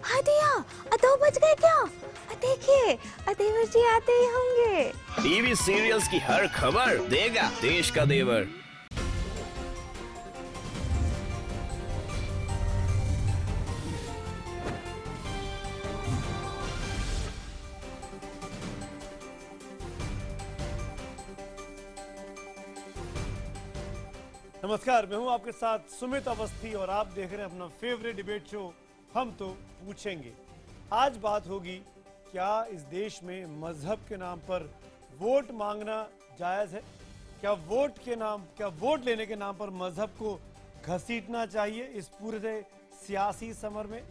हाँ दिया, 2 बज गए क्या? देखिए, देवर जी आते ही होंगे। टीवी सीरियल्स की हर खबर देगा देश का देवर। नमस्कार, मैं हूं आपके साथ सुमित अवस्थी और आप देख रहे हैं अपना फेवरेट डिबेट शो हम तो पूछेंगे। आज बात होगी, क्या इस देश में मजहब के नाम पर वोट मांगना जायज है? क्या वोट लेने के नाम पर मजहब को घसीटना चाहिए इस पूरे सियासी समर में?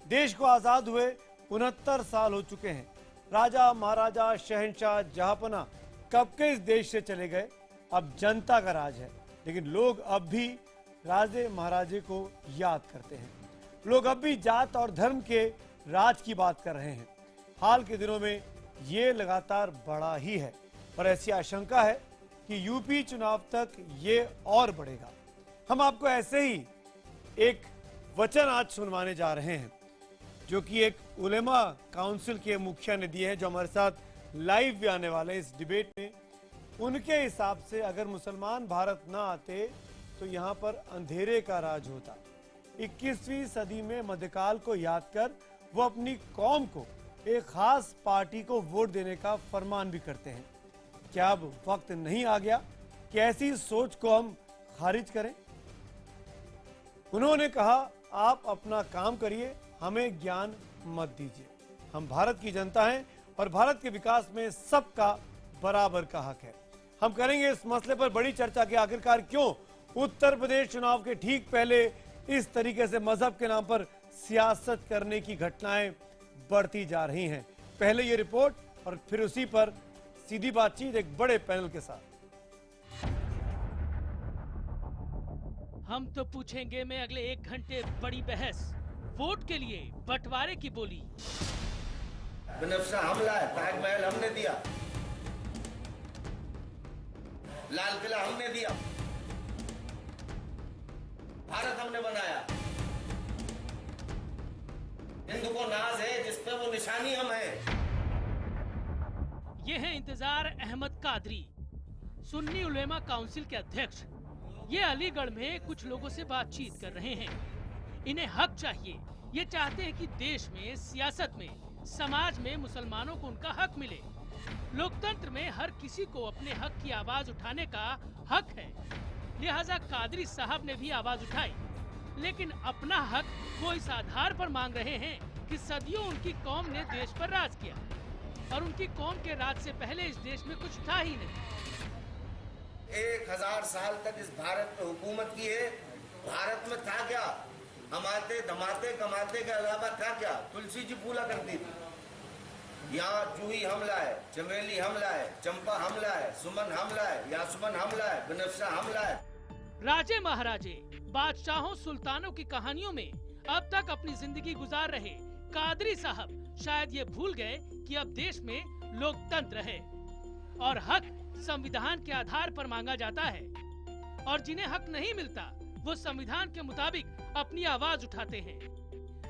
देश को आजाद हुए 69 साल हो चुके हैं। राजा महाराजा शहंशाह जहांपना कब के इस देश से चले गए, अब जनता का राज है। लेकिन लोग अब भी राजे महाराजे को याद करते हैं। लोग अब भी जात और धर्म के राज की बात कर रहे हैं। हाल के दिनों में ये लगातार बढ़ा ही है और ऐसी आशंका है कि यूपी चुनाव तक ये और बढ़ेगा। हम आपको ऐसे ही एक वचन आज सुनवाने जा रहे हैं जो कि एक उलेमा काउंसिल के मुखिया ने दिए हैं, जो हमारे साथ लाइव भी आने वाले हैं इस डिबेट में। उनके हिसाब से अगर मुसलमान भारत ना आते तो यहाँ पर अंधेरे का राज होता। 21वीं सदी में मध्यकाल को याद कर वो अपनी कौम को एक खास पार्टी को वोट देने का फरमान भी करते हैं। क्या अब वक्त नहीं आ गया कि ऐसी सोच को हम खारिज करें? उन्होंने कहा, आप अपना काम करिए, हमें ज्ञान मत दीजिए। हम भारत की जनता हैं और भारत के विकास में सबका बराबर का हक है। हम करेंगे इस मसले पर बड़ी चर्चा कि आखिरकार क्यों उत्तर प्रदेश चुनाव के ठीक पहले इस तरीके से मजहब के नाम पर सियासत करने की घटनाएं बढ़ती जा रही हैं। पहले ये रिपोर्ट और फिर उसी पर सीधी बातचीत एक बड़े पैनल के साथ। हम तो पूछेंगे में अगले 1 घंटे बड़ी बहस, वोट के लिए बंटवारे की बोली। बनफशा हमला है, ताजमहल हमने दिया, लाल किला हमने दिया, भारत हमने बनाया। हिंदू को नाज है जिस पे वो निशानी हम है। ये है इंतजार अहमद कादरी, सुन्नी उलेमा काउंसिल के अध्यक्ष। ये अलीगढ़ में कुछ लोगों से बातचीत कर रहे हैं। इन्हें हक चाहिए। ये चाहते हैं कि देश में, सियासत में, समाज में मुसलमानों को उनका हक मिले। लोकतंत्र में हर किसी को अपने हक की आवाज उठाने का हक है। लिहाजा कादरी साहब ने भी आवाज उठाई, लेकिन अपना हक वो इस आधार पर मांग रहे हैं कि सदियों उनकी कौम ने देश पर राज किया और उनकी कौम के राज से पहले इस देश में कुछ था ही नहीं। 1000 साल तक इस भारत पे हुकूमत की है। भारत में था क्या? हम आते धमाते कमाते के अलावा था क्या? तुलसी जी फूला करती थी। यहाँ जूही हमला है, चमेली हमला है, चंपा हमला है, सुमन हमला है, यासमन हमला है, बनफशा हमला है। राजे महाराजे, बादशाहों, सुल्तानों की कहानियों में अब तक अपनी जिंदगी गुजार रहे कादरी साहब शायद ये भूल गए कि अब देश में लोकतंत्र है और हक संविधान के आधार पर मांगा जाता है, और जिन्हें हक नहीं मिलता वो संविधान के मुताबिक अपनी आवाज उठाते हैं,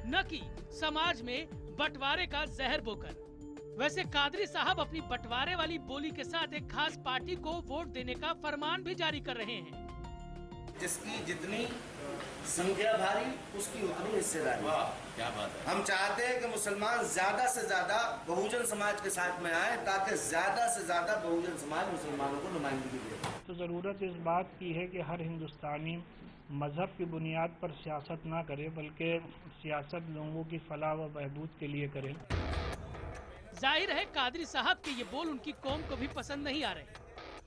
न कि समाज में बंटवारे का जहर बोकर। वैसे कादरी साहब अपनी बंटवारे वाली बोली के साथ एक खास पार्टी को वोट देने का फरमान भी जारी कर रहे हैं। जिसकी जितनी संख्या भारी उसकी उतनी हिस्सेदारी। क्या बात है। हम चाहते हैं कि मुसलमान ज्यादा से ज्यादा बहुजन समाज के साथ में आए, ताकि ज्यादा से ज्यादा बहुजन समाज मुसलमानों को नुमाइंदगी दे। तो ज़रूरत इस बात की है कि हर हिंदुस्तानी मजहब की बुनियाद पर सियासत ना करे, बल्कि सियासत लोगों की फलाह व बहबूद के लिए करे। जाहिर है कादरी साहब के ये बोल उनकी कौम को भी पसंद नहीं आ रहे।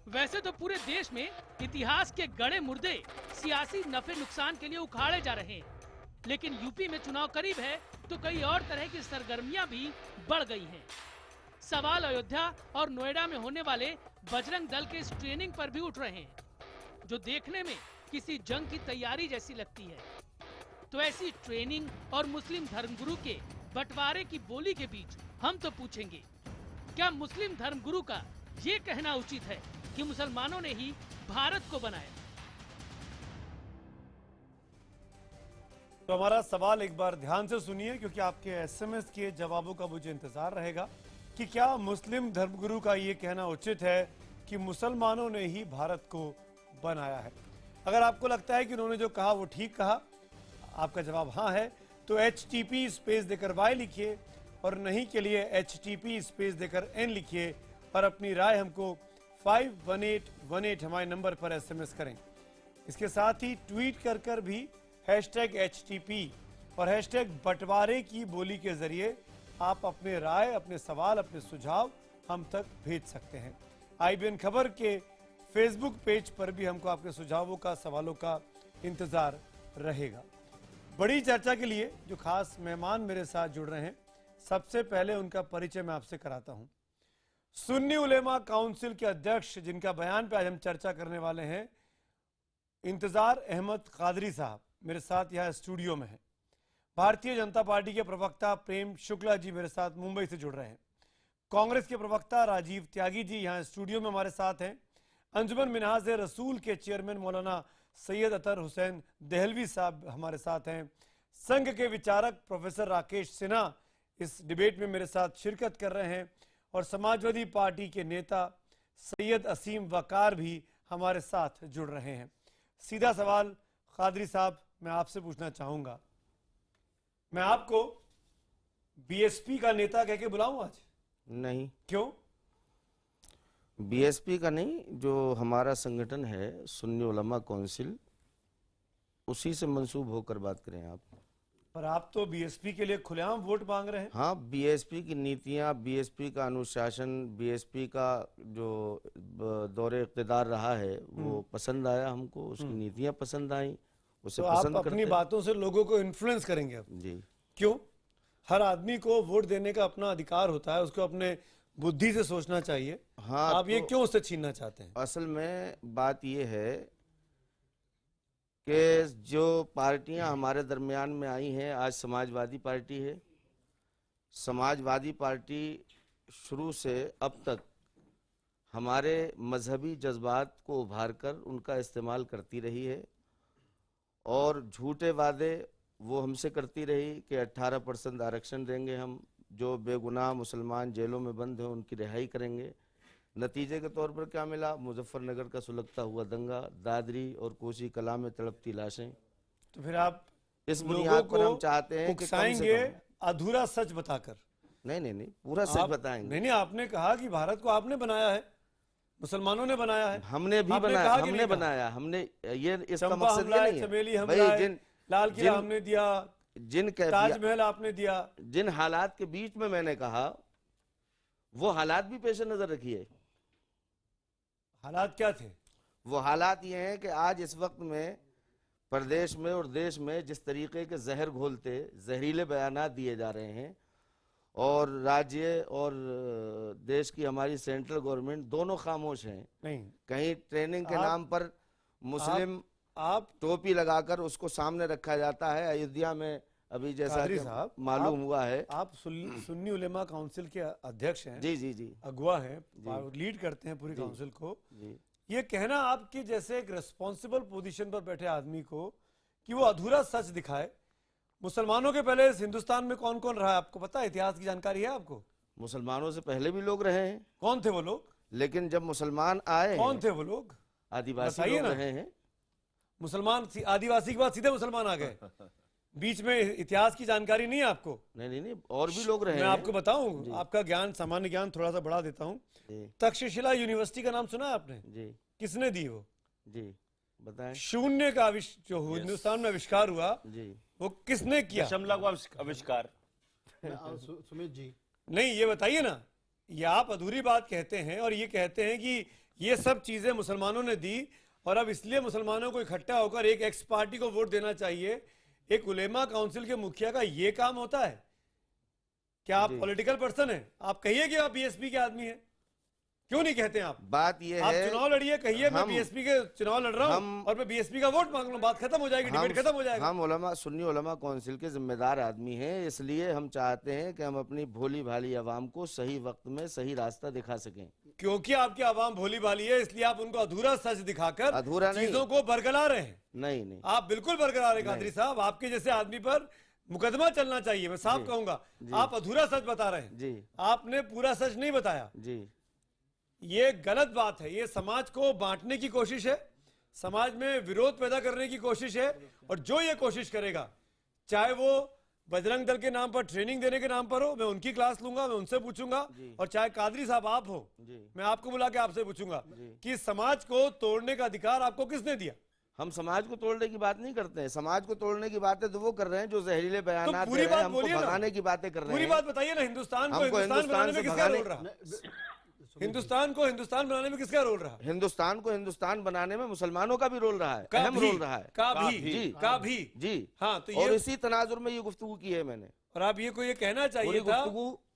वैसे तो पूरे देश में इतिहास के गड़े मुर्दे सियासी नफे नुकसान के लिए उखाड़े जा रहे हैं, लेकिन यूपी में चुनाव करीब है तो कई और तरह की सरगर्मियां भी बढ़ गई हैं। सवाल अयोध्या और नोएडा में होने वाले बजरंग दल के इस ट्रेनिंग पर भी उठ रहे हैं, जो देखने में किसी जंग की तैयारी जैसी लगती है। तो ऐसी ट्रेनिंग और मुस्लिम धर्मगुरु के बंटवारे की बोली के बीच हम तो पूछेंगे, क्या मुस्लिम धर्मगुरु का ये कहना उचित है कि मुसलमानों ने ही भारत को बनाया? तो हमारा सवाल एक बार ध्यान से सुनिए, क्योंकि आपके एसएमएस के जवाबों का मुझे इंतजार रहेगा कि क्या मुस्लिम धर्मगुरु का ये कहना उचित है कि मुसलमानों ने ही भारत को बनाया है। अगर आपको लगता है कि उन्होंने जो कहा वो ठीक कहा, आपका जवाब हाँ है, तो HTP स्पेस देकर Y लिखिए, और नहीं के लिए HTP स्पेस देकर N लिखिए और अपनी राय हमको 51818 हमारे नंबर पर एसएमएस करें। इसके साथ ही ट्वीट कर भी #HTP और #बंटवारे की बोली के जरिए आप अपने राय, अपने सवाल, अपने सुझाव हम तक भेज सकते हैं। IBN खबर के फेसबुक पेज पर भी हमको आपके सुझावों का, सवालों का इंतजार रहेगा। बड़ी चर्चा के लिए जो खास मेहमान मेरे साथ जुड़ रहे हैं, सबसे पहले उनका परिचय मैं आपसे कराता हूं। सुन्नी उलेमा काउंसिल के अध्यक्ष, जिनका बयान पे आज हम चर्चा करने वाले हैं, इंतजार अहमद कादरी साहब मेरे साथ यहाँ स्टूडियो में हैं। भारतीय जनता पार्टी के प्रवक्ता प्रेम शुक्ला जी मेरे साथ मुंबई से जुड़ रहे हैं। कांग्रेस के प्रवक्ता राजीव त्यागी जी यहाँ स्टूडियो में हमारे साथ हैं। अंजुमन मिन्हाज रसूल के चेयरमैन मौलाना सैयद अतर हुसैन देहलवी साहब हमारे साथ हैं। संघ के विचारक प्रोफेसर राकेश सिन्हा इस डिबेट में मेरे साथ शिरकत कर रहे हैं, और समाजवादी पार्टी के नेता सैयद असीम वकार भी हमारे साथ जुड़ रहे हैं। सीधा सवाल कादरी साहब मैं आपसे पूछना चाहूंगा, मैं आपको बीएसपी का नेता कह के बुलाऊं आज? नहीं, क्यों? बीएसपी का नहीं, जो हमारा संगठन है सुन्नी उलमा काउंसिल, उसी से मंसूब होकर बात करें आप। पर आप तो बीएसपी के लिए खुलेआम वोट मांग रहे हैं। हाँ, बीएसपी की नीतियां, बीएसपी का अनुशासन, बीएसपी का जो दौरे इक़्तिदार रहा है वो पसंद आया हमको, उसकी नीतियां पसंद आई, उसे तो पसंद आप अपनी बातों से लोगों को इन्फ्लुएंस करेंगे अब? जी। क्यों? हर आदमी को वोट देने का अपना अधिकार होता है, उसको अपने बुद्धि से सोचना चाहिए। हाँ, आप ये तो क्यों उससे छीनना चाहते हैं? असल में बात ये है कि जो पार्टियां हमारे दरमियान में आई हैं, आज समाजवादी पार्टी है। समाजवादी पार्टी शुरू से अब तक हमारे मजहबी जज्बात को उभार कर उनका इस्तेमाल करती रही है, और झूठे वादे वो हमसे करती रही कि 18% आरक्षण देंगे हम, जो बेगुनाह मुसलमान जेलों में बंद हैं उनकी रिहाई करेंगे। नतीजे के तौर पर क्या मिला? मुजफ्फरनगर का सुलगता हुआ दंगा, दादरी और कोसी कला में तड़पती लाशें। तो फिर आप इस बुनियाद पर हम चाहते हैं कि कम से उकसाएंगे कम, अधूरा सच बताकर। नहीं, पूरा सच बताएंगे। नहीं, आपने कहा कि भारत को आपने बनाया है, मुसलमानों ने बनाया है। हमने भी आपने बनाया, कहा कि हमने नहीं कहा? बनाया, हमने ये इसका चंपा मकसद हमला ये है, नहीं चमेली है हमला है, भाई। लाल किला हमने दिया, जिन ताजमहल आपने दिया, जिन हालात के बीच में मैंने कहा वो हालात भी पेश नजर रखिए। हालात क्या थे? वो हालात ये हैं कि आज इस वक्त में प्रदेश में और देश में जिस तरीके के जहर घोलते जहरीले बयानात दिए जा रहे हैं, और राज्य और देश की हमारी सेंट्रल गवर्नमेंट दोनों खामोश हैं। नहीं, कहीं ट्रेनिंग के नाम पर मुस्लिम आप टोपी लगाकर उसको सामने रखा जाता है। अयोध्या में अभी जैसा कादरी कि साहब, मालूम हुआ है, आप सुन्नी उलेमा काउंसिल के अध्यक्ष हैं, जी, अगुवा हैं, लीड करते हैं पूरी काउंसिल को। जी। ये कहना आपके जैसे एक रिस्पॉन्सिबल पोजीशन पर बैठे आदमी को कि वो अधूरा सच दिखाए। मुसलमानों के पहले इस हिंदुस्तान में कौन कौन रहा है आपको पता है? इतिहास की जानकारी है आपको? मुसलमानों से पहले भी लोग रहे हैं। कौन थे वो लोग? लेकिन जब मुसलमान आए, कौन थे वो लोग? आदिवासी बताइए लोग ना। रहे हैं। मुसलमान आदिवासी के बाद सीधे मुसलमान आ गए। बीच में इतिहास की जानकारी नहीं है आपको? नहीं, और भी लोग रहे मैं हैं। आपको बताऊं, आपका ज्ञान, सामान्य ज्ञान थोड़ा सा बढ़ा देता हूं। जी, तक्षशिला यूनिवर्सिटी का नाम सुना है आपने? जी, किसने दी वो? जी, बताएं। शून्य का जो हिंदुस्तान में आविष्कार हुआ, जी, वो किसने किया? दशमलव आविष्कार। सुमित जी, नहीं, ये बताइए ना। ये आप अधूरी बात कहते हैं और ये कहते हैं कि ये सब चीजें मुसलमानों ने दी, और अब इसलिए मुसलमानों को इकट्ठा होकर एक एक्स पार्टी को वोट देना चाहिए। एक उलेमा काउंसिल के मुखिया का ये काम होता है? क्या आप पॉलिटिकल पर्सन हैं? आप कहिए कि आप बीएसपी के आदमी हैं। क्यों नहीं कहते आप? बात ये आप है, चुनाव लड़िए, कहिए मैं हम- बीएसपी के चुनाव लड़ रहा हूं हम- और मैं बीएसपी का वोट मांग लूं, बात खत्म हो जाएगी, डिबेट खत्म हो जाएगा। हम सुन्नी उलमा काउंसिल के जिम्मेदार आदमी हैं, इसलिए हम चाहते हैं कि हम अपनी भोली भाली आवाम को सही वक्त में सही रास्ता दिखा सकें। क्योंकि आपकी आवाम भोली भाली है, इसलिए आप उनको अधूरा सच दिखाकर अधूरा नहीं। चीजों को बरकरार रहे हैं। नहीं नहीं, आप बिल्कुल बरकरार है कादरी साहब, आपके जैसे आदमी पर मुकदमा चलना चाहिए, मैं साफ कहूंगा। आप अधूरा सच बता रहे हैं जी, आपने पूरा सच नहीं बताया जी। ये गलत बात है, ये समाज को बांटने की कोशिश है, समाज में विरोध पैदा करने की कोशिश है। और जो ये कोशिश करेगा, चाहे वो बजरंग दल के नाम पर ट्रेनिंग देने के नाम पर हो, मैं उनकी क्लास लूंगा, मैं उनसे पूछूंगा। और चाहे कादरी साहब आप हो, मैं आपको बुला के आपसे पूछूंगा कि समाज को तोड़ने का अधिकार आपको किसने दिया? हम समाज को तोड़ने की बात नहीं करते हैं। समाज को तोड़ने की बातें तो वो कर रहे हैं जो जहरीले बयान तो पूरी बात बोलिए ना, भगाने की बातें कर रहे हैं। पूरी बात बताइए ना। हिंदुस्तान को हिंदुस्तान बनाने में किसका रोल रहा? हिंदुस्तान को हिंदुस्तान बनाने में किसका रोल रहा? हिंदुस्तान को हिंदुस्तान बनाने में मुसलमानों का भी रोल रहा है, अहम रोल रहा है। जी हाँ, तो और इसी तनाजुर में ये गुफ्तगू की है मैंने। और आप ये को ये कहना चाहिए था,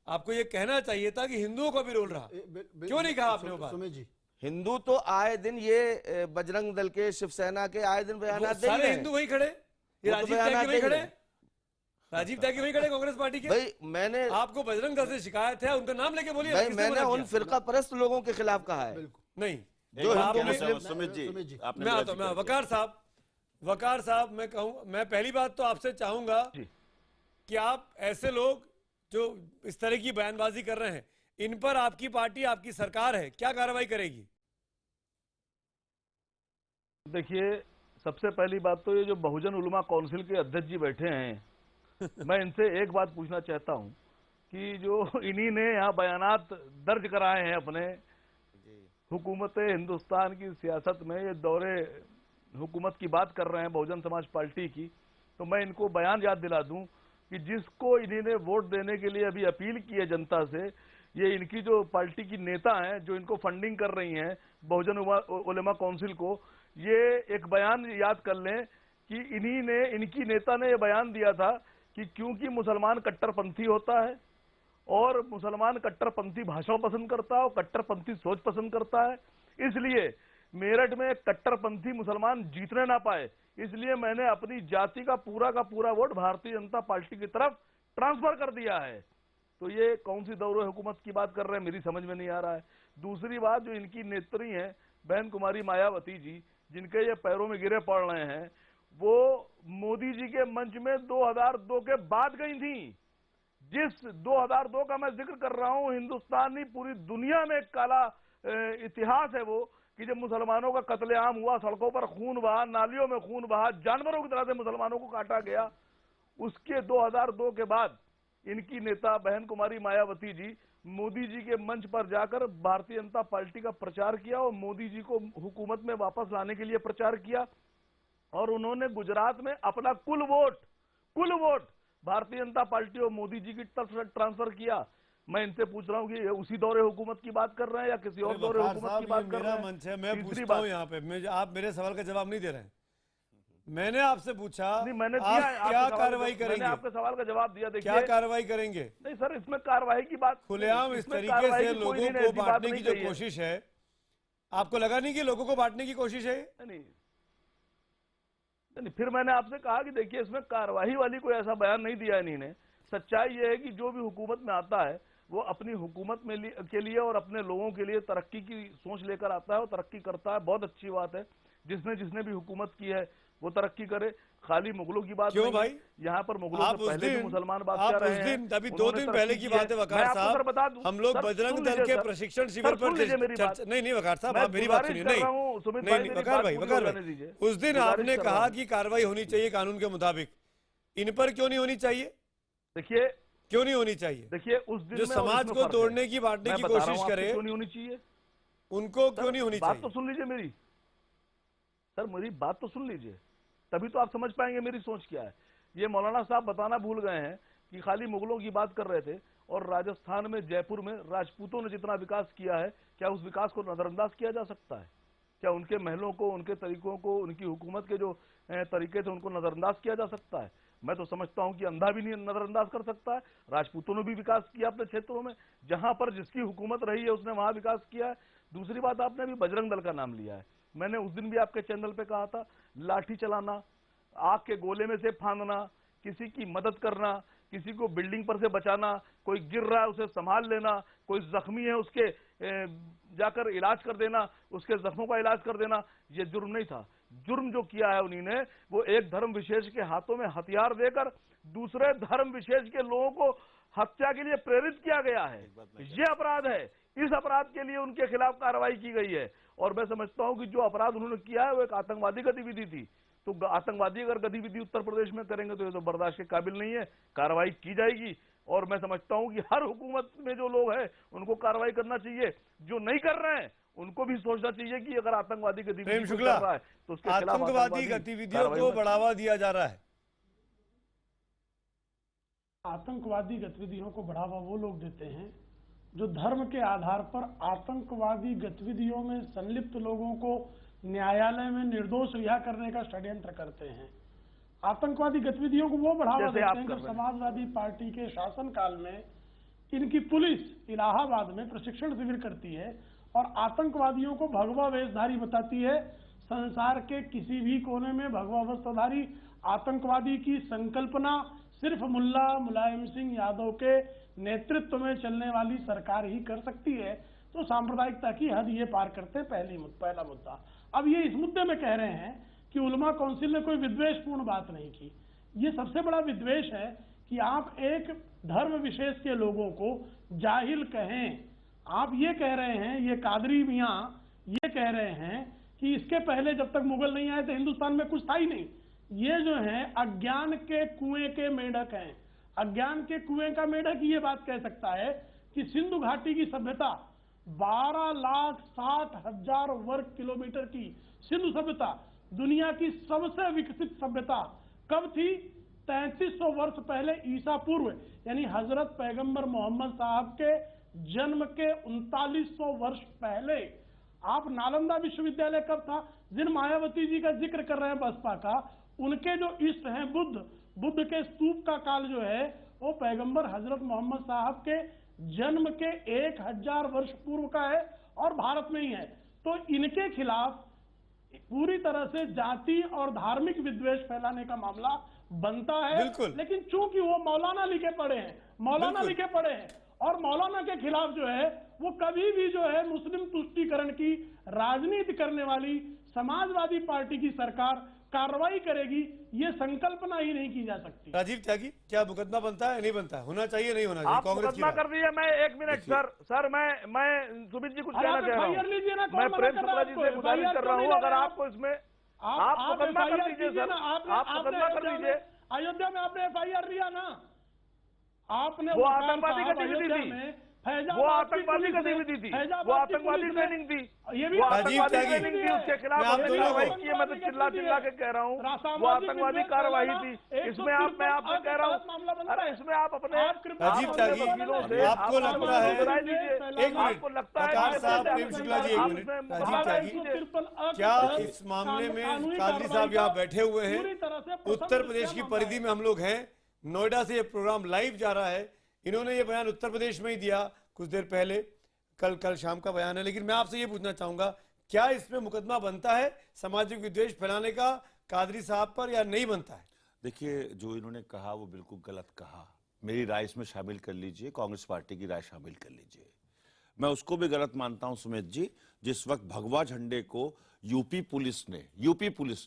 आपको ये कहना चाहिए था कि हिंदुओं का भी रोल रहा। क्यों नहीं कहा आपने वो बात? सुमित जी, हिंदू तो आए दिन ये बजरंग दल के, शिवसेना के आए दिन बयान दे रहे हैं। सारे हिंदू वही खड़े, ये राजीव त्यागी वही खड़े, राजीव त्यागी वही खड़े कांग्रेस पार्टी के। भाई मैंने आपको बजरंग दल से शिकायत है, उनका नाम लेके बोलिए। भाई मैंने उन फिरका परस्त लोगों के खिलाफ कहा है। नहीं, जो सुमित जी, मैं आता हूं, वकार साहब मैं कहूँ, मैं पहली बात तो आपसे चाहूंगा कि आप ऐसे लोग जो इस तरह की बयानबाजी कर रहे हैं, इन पर आपकी पार्टी, आपकी सरकार है, क्या कार्रवाई करेगी? देखिए, सबसे पहली बात तो ये जो बहुजन उलमा काउंसिल के अध्यक्ष जी बैठे हैं, मैं इनसे एक बात पूछना चाहता हूं कि जो इन्हीं ने यहाँ बयानात दर्ज कराए हैं अपने हुकूमत हिंदुस्तान की सियासत में, ये दौरे हुकूमत की बात कर रहे हैं बहुजन समाज पार्टी की, तो मैं इनको बयान याद दिला दूं कि जिसको इन्हीं ने वोट देने के लिए अभी अपील की है जनता से, ये इनकी जो पार्टी की नेता हैं जो इनको फंडिंग कर रही हैं बहुजन उलमा काउंसिल को, ये एक बयान याद कर लें कि इन्हीं ने, इनकी नेता ने ये बयान दिया था कि क्योंकि मुसलमान कट्टरपंथी होता है और मुसलमान कट्टरपंथी भाषा पसंद करता है और कट्टरपंथी सोच पसंद करता है, इसलिए मेरठ में कट्टरपंथी मुसलमान जीतने ना पाए, इसलिए मैंने अपनी जाति का पूरा वोट भारतीय जनता पार्टी की तरफ ट्रांसफर कर दिया है। तो ये कौन सी दौरे हुकूमत की बात कर रहे हैं, मेरी समझ में नहीं आ रहा है। दूसरी बात, जो इनकी नेत्री हैं बहन कुमारी मायावती जी, जिनके ये पैरों में गिरे पड़ रहे हैं, वो मोदी जी के मंच में 2002 के बाद गई थी। जिस 2002 का मैं जिक्र कर रहा हूं, हिंदुस्तानी पूरी दुनिया में एक काला इतिहास है वो, कि जब मुसलमानों का कत्लेआम हुआ, सड़कों पर खून बहा, नालियों में खून बहा, जानवरों की तरह से मुसलमानों को काटा गया, उसके 2002 के बाद इनकी नेता बहन कुमारी मायावती जी मोदी जी के मंच पर जाकर भारतीय जनता पार्टी का प्रचार किया और मोदी जी को हुकूमत में वापस लाने के लिए प्रचार किया। और उन्होंने गुजरात में अपना कुल वोट भारतीय जनता पार्टी और मोदी जी की तरफ ट्रांसफर किया। मैं इनसे पूछ रहा हूँ कि उसी दौरे हुकूमत की बात कर रहे हैं या किसी और दौरे हुकूमत की बात कर रहे हैं? मंच है, मैं पूछता हूँ यहाँ पे, आप मेरे सवाल का जवाब नहीं दे रहे हैं। मैंने आपसे पूछा, मैंने आप क्या कार्रवाई करेंगे? मैंने आपके सवाल का जवाब दिया। देखिए, क्या कार्रवाई करेंगे? नहीं सर, इसमें कार्रवाई की बात, खुलेआम इस तरीके से लोगों को बांटने की जो कोशिश है, आपको लगा नहीं कि लोगों को बांटने की कोशिश है? नहीं, फिर मैंने आपसे कहा कि देखिए, इसमें कार्रवाई वाली कोई ऐसा बयान नहीं दिया इन्हीं। सच्चाई ये है कि जो भी हुकूमत में आता है वो अपनी हुकूमत में के लिए और अपने लोगों के लिए तरक्की की सोच लेकर आता है और तरक्की करता है। बहुत अच्छी बात है, जिसने भी हुकूमत की है वो तरक्की करे। खाली मुगलों की बात क्यों भाई? यहाँ पर मुगलों से पहले भी मुसलमान बादशाह रहे हैं। अभी 2 दिन पहले की बात है वकार साहब, बता दूं, हम लोग बजरंग दल के प्रशिक्षण शिविर पर नहीं वकार साहब, आप मेरी बात सुनिए। नहीं वकार भाई, उस दिन आपने कहा कि कार्रवाई होनी चाहिए कानून के मुताबिक, इन पर क्यों नहीं होनी चाहिए? देखिए, क्यों नहीं होनी चाहिए? देखिए, उस दिन जो समाज को तोड़ने की, बांटने की कोशिश करे, क्यों नहीं होनी चाहिए? उनको क्यों नहीं होनी चाहिए? बात तो सुन लीजिए मेरी सर, मेरी बात तो सुन लीजिए, तभी तो आप समझ पाएंगे मेरी सोच क्या है। ये मौलाना साहब बताना भूल गए हैं कि खाली मुगलों की बात कर रहे थे और राजस्थान में, जयपुर में राजपूतों ने जितना विकास किया है, क्या उस विकास को नजरअंदाज किया जा सकता है? क्या उनके महलों को, उनके तरीकों को, उनकी हुकूमत के जो तरीके थे उनको नजरअंदाज किया जा सकता है? मैं तो समझता हूं कि अंधा भी नहीं नजरअंदाज कर सकता है। राजपूतों ने भी विकास किया अपने क्षेत्रों में, जहां पर जिसकी हुकूमत रही है उसने वहां विकास किया है। दूसरी बात, आपने भी बजरंग दल का नाम लिया है। मैंने उस दिन भी आपके चैनल पे कहा था, लाठी चलाना, आग के गोले में से फांदना, किसी की मदद करना, किसी को बिल्डिंग पर से बचाना, कोई गिर रहा है उसे संभाल लेना, कोई जख्मी है उसके जाकर इलाज कर देना, उसके जख्मों का इलाज कर देना, ये जुर्म नहीं था। जुर्म जो किया है उन्हीं ने, वो एक धर्म विशेष के हाथों में हथियार देकर दूसरे धर्म विशेष के लोगों को हत्या के लिए प्रेरित किया गया है। ये अपराध है। इस अपराध के लिए उनके खिलाफ कार्रवाई की गई है। और मैं समझता हूं कि जो अपराध उन्होंने किया है वो एक आतंकवादी गतिविधि थी। तो आतंकवादी अगर गतिविधि उत्तर प्रदेश में करेंगे तो ये तो बर्दाश्त के काबिल नहीं है। कार्रवाई की जाएगी और मैं समझता हूं कि हर हुकूमत में जो लोग हैं उनको कार्रवाई करना चाहिए। जो नहीं कर रहे हैं उनको भी सोचना चाहिए कि अगर आतंकवादी गतिविधि कर रहा है तो उसके खिलाफ आतंकवादी गतिविधियों को बढ़ावा दिया जा रहा है। आतंकवादी गतिविधियों को बढ़ावा वो लोग देते हैं जो धर्म के आधार पर आतंकवादी गतिविधियों में संलिप्त लोगों को न्यायालय में निर्दोष रिहा करने का षड्यंत्र करते हैं। आतंकवादी गतिविधियों को वो बढ़ावा देते हैं जो समाजवादी पार्टी के शासनकाल में इनकी पुलिस इलाहाबाद में प्रशिक्षण शिविर करती है और आतंकवादियों को भगवा वेशधारी बताती है। संसार के किसी भी कोने में भगवा वस्त्रधारी आतंकवादी की संकल्पना सिर्फ मुल्ला मुलायम सिंह यादव के नेतृत्व में चलने वाली सरकार ही कर सकती है। तो सांप्रदायिकता की हद ये पार करते पहला मुद्दा। अब ये इस मुद्दे में कह रहे हैं कि उलमा काउंसिल ने कोई विद्वेषपूर्ण बात नहीं की। ये सबसे बड़ा विद्वेष है कि आप एक धर्म विशेष के लोगों को जाहिल कहें। आप ये कह रहे हैं, ये कादरी मियाँ ये कह रहे हैं कि इसके पहले जब तक मुगल नहीं आए तो हिंदुस्तान में कुछ था ही नहीं। ये जो है अज्ञान के कुएं के मेढक हैं। अज्ञान के कुएं का मेढक ये बात कह सकता है कि सिंधु घाटी की सभ्यता 12,60,000 वर्ग किलोमीटर की सिंधु सभ्यता दुनिया की सबसे विकसित सभ्यता कब थी? 3300 वर्ष पहले ईसा पूर्व, यानी हजरत पैगंबर मोहम्मद साहब के जन्म के 3900 वर्ष पहले। आप नालंदा विश्वविद्यालय कब था? जिन मायावती जी का जिक्र कर रहे हैं बसपा का, उनके जो इष्ट हैं बुद्ध के स्तूप का काल जो है वो पैगंबर हजरत मोहम्मद साहब के जन्म के 1000 वर्ष पूर्व का है और भारत में ही है। तो इनके खिलाफ पूरी तरह से जाति और धार्मिक विद्वेष फैलाने का मामला बनता है। लेकिन चूंकि वो मौलाना लिखे पड़े हैं और मौलाना के खिलाफ जो है वो कभी भी जो है मुस्लिम तुष्टीकरण की राजनीति करने वाली समाजवादी पार्टी की सरकार कार्रवाई करेगी, ये संकल्पना ही नहीं की जा सकती। राजीव त्यागी, क्या मुकदमा बनता है नहीं बनता है? होना चाहिए नहीं होना चाहिए? आप मुकदमा कर दिए। मैं 1 मिनट सर मैं सुमित जी कुछ कहना चाह रहा हूँ। मैं प्रेम शुक्ला जी से गुजारिश कर रहा हूँ, अगर आपको इसमें आप मुकदमा कर दीजिए सर, आप मुकदमा कर दीजिए। अयोध्या में आपने FIR लिया ना, आपने वो आतंकवादी गतिविधि थी, वो आतंकवादी गतिविधि थी, वो आतंकवादी ट्रेनिंग थी, वो आतंकवादी ट्रेनिंग थी, उसके खिलाफ कार्रवाई की है। मैं तो चिल्ला के कह रहा हूँ वो आतंकवादी कार्रवाई थी। इसमें मैं आपको कह रहा हूँ, अरे इसमें आप अपने राजीव त्यागी, आपको लगता है, आपको लगता है प्रेम शुक्ला जी, 1 मिनट, राजीव त्यागी, क्या इस मामले में कादरी साहब यहाँ बैठे हुए हैं? उत्तर प्रदेश की परिधि में हम लोग हैं, नोएडा से ये प्रोग्राम लाइव जा रहा है। इन्होंने ये बयान उत्तर प्रदेश में ही दिया कुछ देर पहले, कल शाम का बयान है। लेकिन मैं आपसे ये पूछना चाहूंगा, क्या इसमें मुकदमा बनता है सामाजिक विद्वेष फैलाने का कादरी साहब पर या नहीं बनता है? देखिए, जो इन्होंने कहा वो बिल्कुल गलत कहा। मेरी राय इसमें शामिल कर लीजिए, कांग्रेस पार्टी की राय शामिल कर लीजिए। मैं उसको भी गलत मानता हूं सुमित जी, जिस वक्त भगवा झंडे को यूपी पुलिस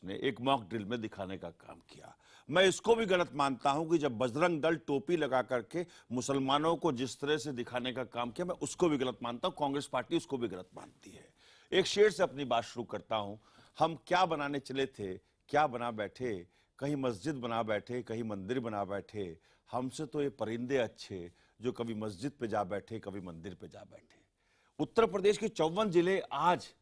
ने एक मॉक ड्रिल में दिखाने का काम किया। मैं इसको भी गलत मानता हूं कि जब बजरंग दल टोपी लगा करके मुसलमानों को जिस तरह से दिखाने का काम किया, मैं उसको भी गलत मानता हूं। कांग्रेस पार्टी उसको भी गलत मानती है। एक शेर से अपनी बात शुरू करता हूं। हम क्या बनाने चले थे, क्या बना बैठे, कहीं मस्जिद बना बैठे, कहीं मंदिर बना बैठे। हमसे तो ये परिंदे अच्छे जो कभी मस्जिद पे जा बैठे, कभी मंदिर पे जा बैठे। उत्तर प्रदेश के 54 जिले आज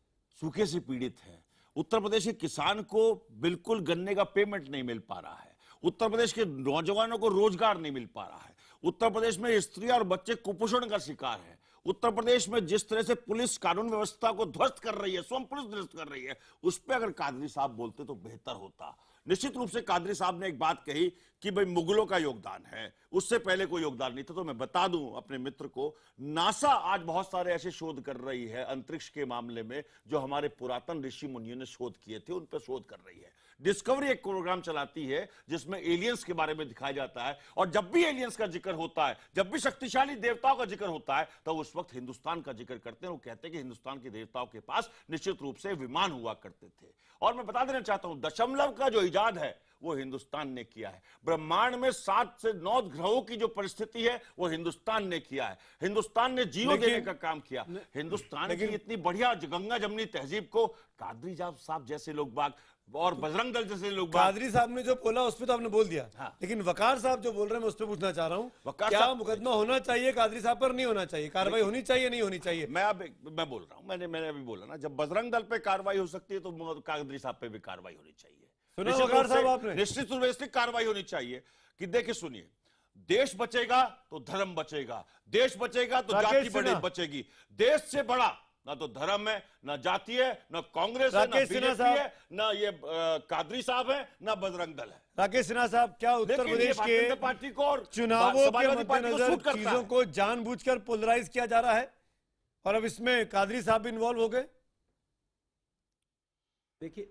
सूखे से पीड़ित हैं। उत्तर प्रदेश के किसान को बिल्कुल गन्ने का पेमेंट नहीं मिल पा रहा है। उत्तर प्रदेश के नौजवानों को रोजगार नहीं मिल पा रहा है। उत्तर प्रदेश में स्त्री और बच्चे कुपोषण का शिकार हैं। उत्तर प्रदेश में जिस तरह से पुलिस कानून व्यवस्था को ध्वस्त कर रही है, स्वयं पुलिस ध्वस्त कर रही है, उस पर अगर कादरी साहब बोलते तो बेहतर होता। निश्चित रूप से कादरी साहब ने एक बात कही कि भाई मुगलों का योगदान है, उससे पहले कोई योगदान नहीं था। तो मैं बता दूं अपने मित्र को, नासा आज बहुत सारे ऐसे शोध कर रही है अंतरिक्ष के मामले में जो हमारे पुरातन ऋषि मुनियों ने शोध किए थे, उन पर शोध कर रही है। डिस्कवरी एक प्रोग्राम चलाती है जिसमें एलियंस के बारे में दिखाया जाता है, और जब भी एलियंस का जिक्र होता है, जब भी शक्तिशाली देवताओं का जिक्र होता है, तो उस वक्त हिंदुस्तान का जिक्र करते हैं। वो कहते हैं कि हिंदुस्तान के देवताओं के पास निश्चित रूप से विमान हुआ करते थे। और मैं बता देना चाहता हूं, दशमलव का जो इजाद है वो हिंदुस्तान ने किया है। ब्रह्मांड में 7 से 9 ग्रहों की जो परिस्थिति है वो हिंदुस्तान ने किया है। हिंदुस्तान ने जीरो देने का काम किया। हिंदुस्तान की इतनी बढ़िया गंगा जमनी तहजीब को कादरी साहब जैसे लोग बाग और बजरंग दल जैसे लोग, कादरी साहब ने जो बोला उस पर तो आपने बोल दिया। हाँ। लेकिन वकार साहब जो बोल रहे हैं मैं उस पर पूछना चाह रहा हूँ, क्या मुकदमा होना चाहिए कादरी साहब पर, नहीं होना चाहिए, कार्रवाई होनी चाहिए, नहीं होनी चाहिए? मैं बोल रहा हूँ, मैंने अभी बोला ना, जब बजरंग दल पे कार्रवाई हो सकती है तो कादरी साहब पे भी कार्रवाई होनी चाहिए। निश्चित रूप से कार्रवाई होनी चाहिए कि देखिए सुनिए, देश बचेगा तो धर्म बचेगा, देश बचेगा तो जाति बचेगी। देश से बड़ा ना तो धर्म है, ना जाति है, ना कांग्रेस है, ना बीजेपी है, ना ये कादरी साहब है, ना बजरंग दल है। राकेश सिन्हा साहब, क्या उत्तर प्रदेश के पार्टी को और चुनावों के मद्देनजर चीजों को जानबूझकर पोलराइज किया जा रहा है और अब इसमें कादरी साहब भी इन्वॉल्व हो गए? देखिए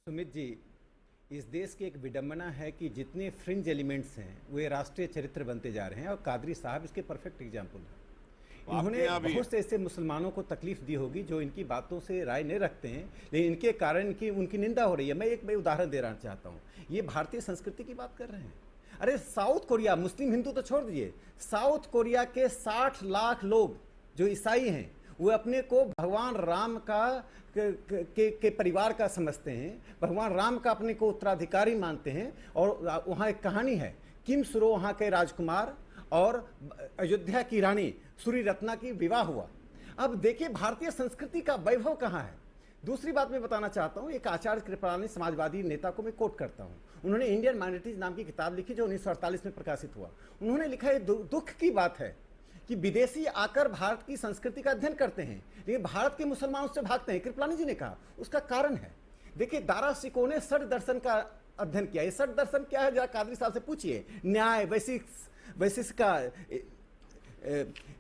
सुमित जी, इस देश की एक विडंबना है कि जितने फ्रिंज एलिमेंट्स हैं वे राष्ट्रीय चरित्र बनते जा रहे हैं, और कादरी साहब इसके परफेक्ट एग्जाम्पल हैं। इन्होंने बहुत से ऐसे मुसलमानों को तकलीफ दी होगी जो इनकी बातों से राय नहीं रखते हैं, लेकिन इनके कारण की उनकी निंदा हो रही है। मैं एक उदाहरण दे रहा चाहता हूँ। ये भारतीय संस्कृति की बात कर रहे हैं। अरे साउथ कोरिया, मुस्लिम हिंदू तो छोड़ दीजिए, साउथ कोरिया के 60 लाख लोग जो ईसाई हैं वो अपने को भगवान राम के परिवार का समझते हैं, भगवान राम का अपने को उत्तराधिकारी मानते हैं। और वहाँ एक कहानी है, किम सुरो वहाँ के राजकुमार और अयोध्या की रानी सूरी रत्ना की विवाह हुआ। अब देखिए भारतीय संस्कृति का वैभव कहाँ है। दूसरी बात मैं बताना चाहता हूँ, एक आचार्य कृपलानी समाजवादी नेता को मैं कोट करता हूँ। उन्होंने इंडियन माइनॉरिटीज नाम की किताब लिखी जो 1948 में प्रकाशित हुआ। उन्होंने लिखा है, दुख की बात है कि विदेशी आकर भारत की संस्कृति का अध्ययन करते हैं लेकिन भारत के मुसलमान उससे भागते हैं। कृपलानी जी ने कहा उसका कारण है, देखिए दारा सिकोह ने षड दर्शन का अध्ययन किया। ये षड दर्शन क्या है जरा कादरी साहब से पूछिए। न्याय, वैशिष्ट का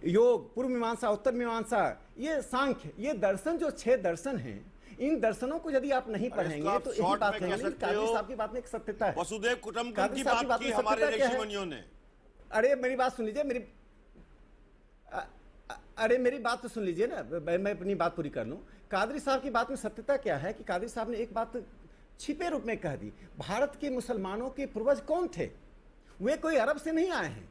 योग, पूर्व मीमांसा, उत्तर मीमांसा, ये सांख्य, ये दर्शन जो 6 दर्शन हैं, इन दर्शनों को यदि आप नहीं पढ़ेंगे तो यही बात कहेंगे। कादरी साहब की बात में एक सत्यता है। वसुदेव कुटुंबकम की बात की हमारे ऋषि मुनियों ने। अरे मेरी बात सुन लीजिए, मेरी बात तो सुन लीजिए ना, मैं अपनी बात पूरी कर लूं। कादरी साहब की बात में सत्यता क्या है कि कादरी साहब ने एक बात छिपे रूप में कह दी। भारत के मुसलमानों के पूर्वज कौन थे? वे कोई अरब से नहीं आए हैं,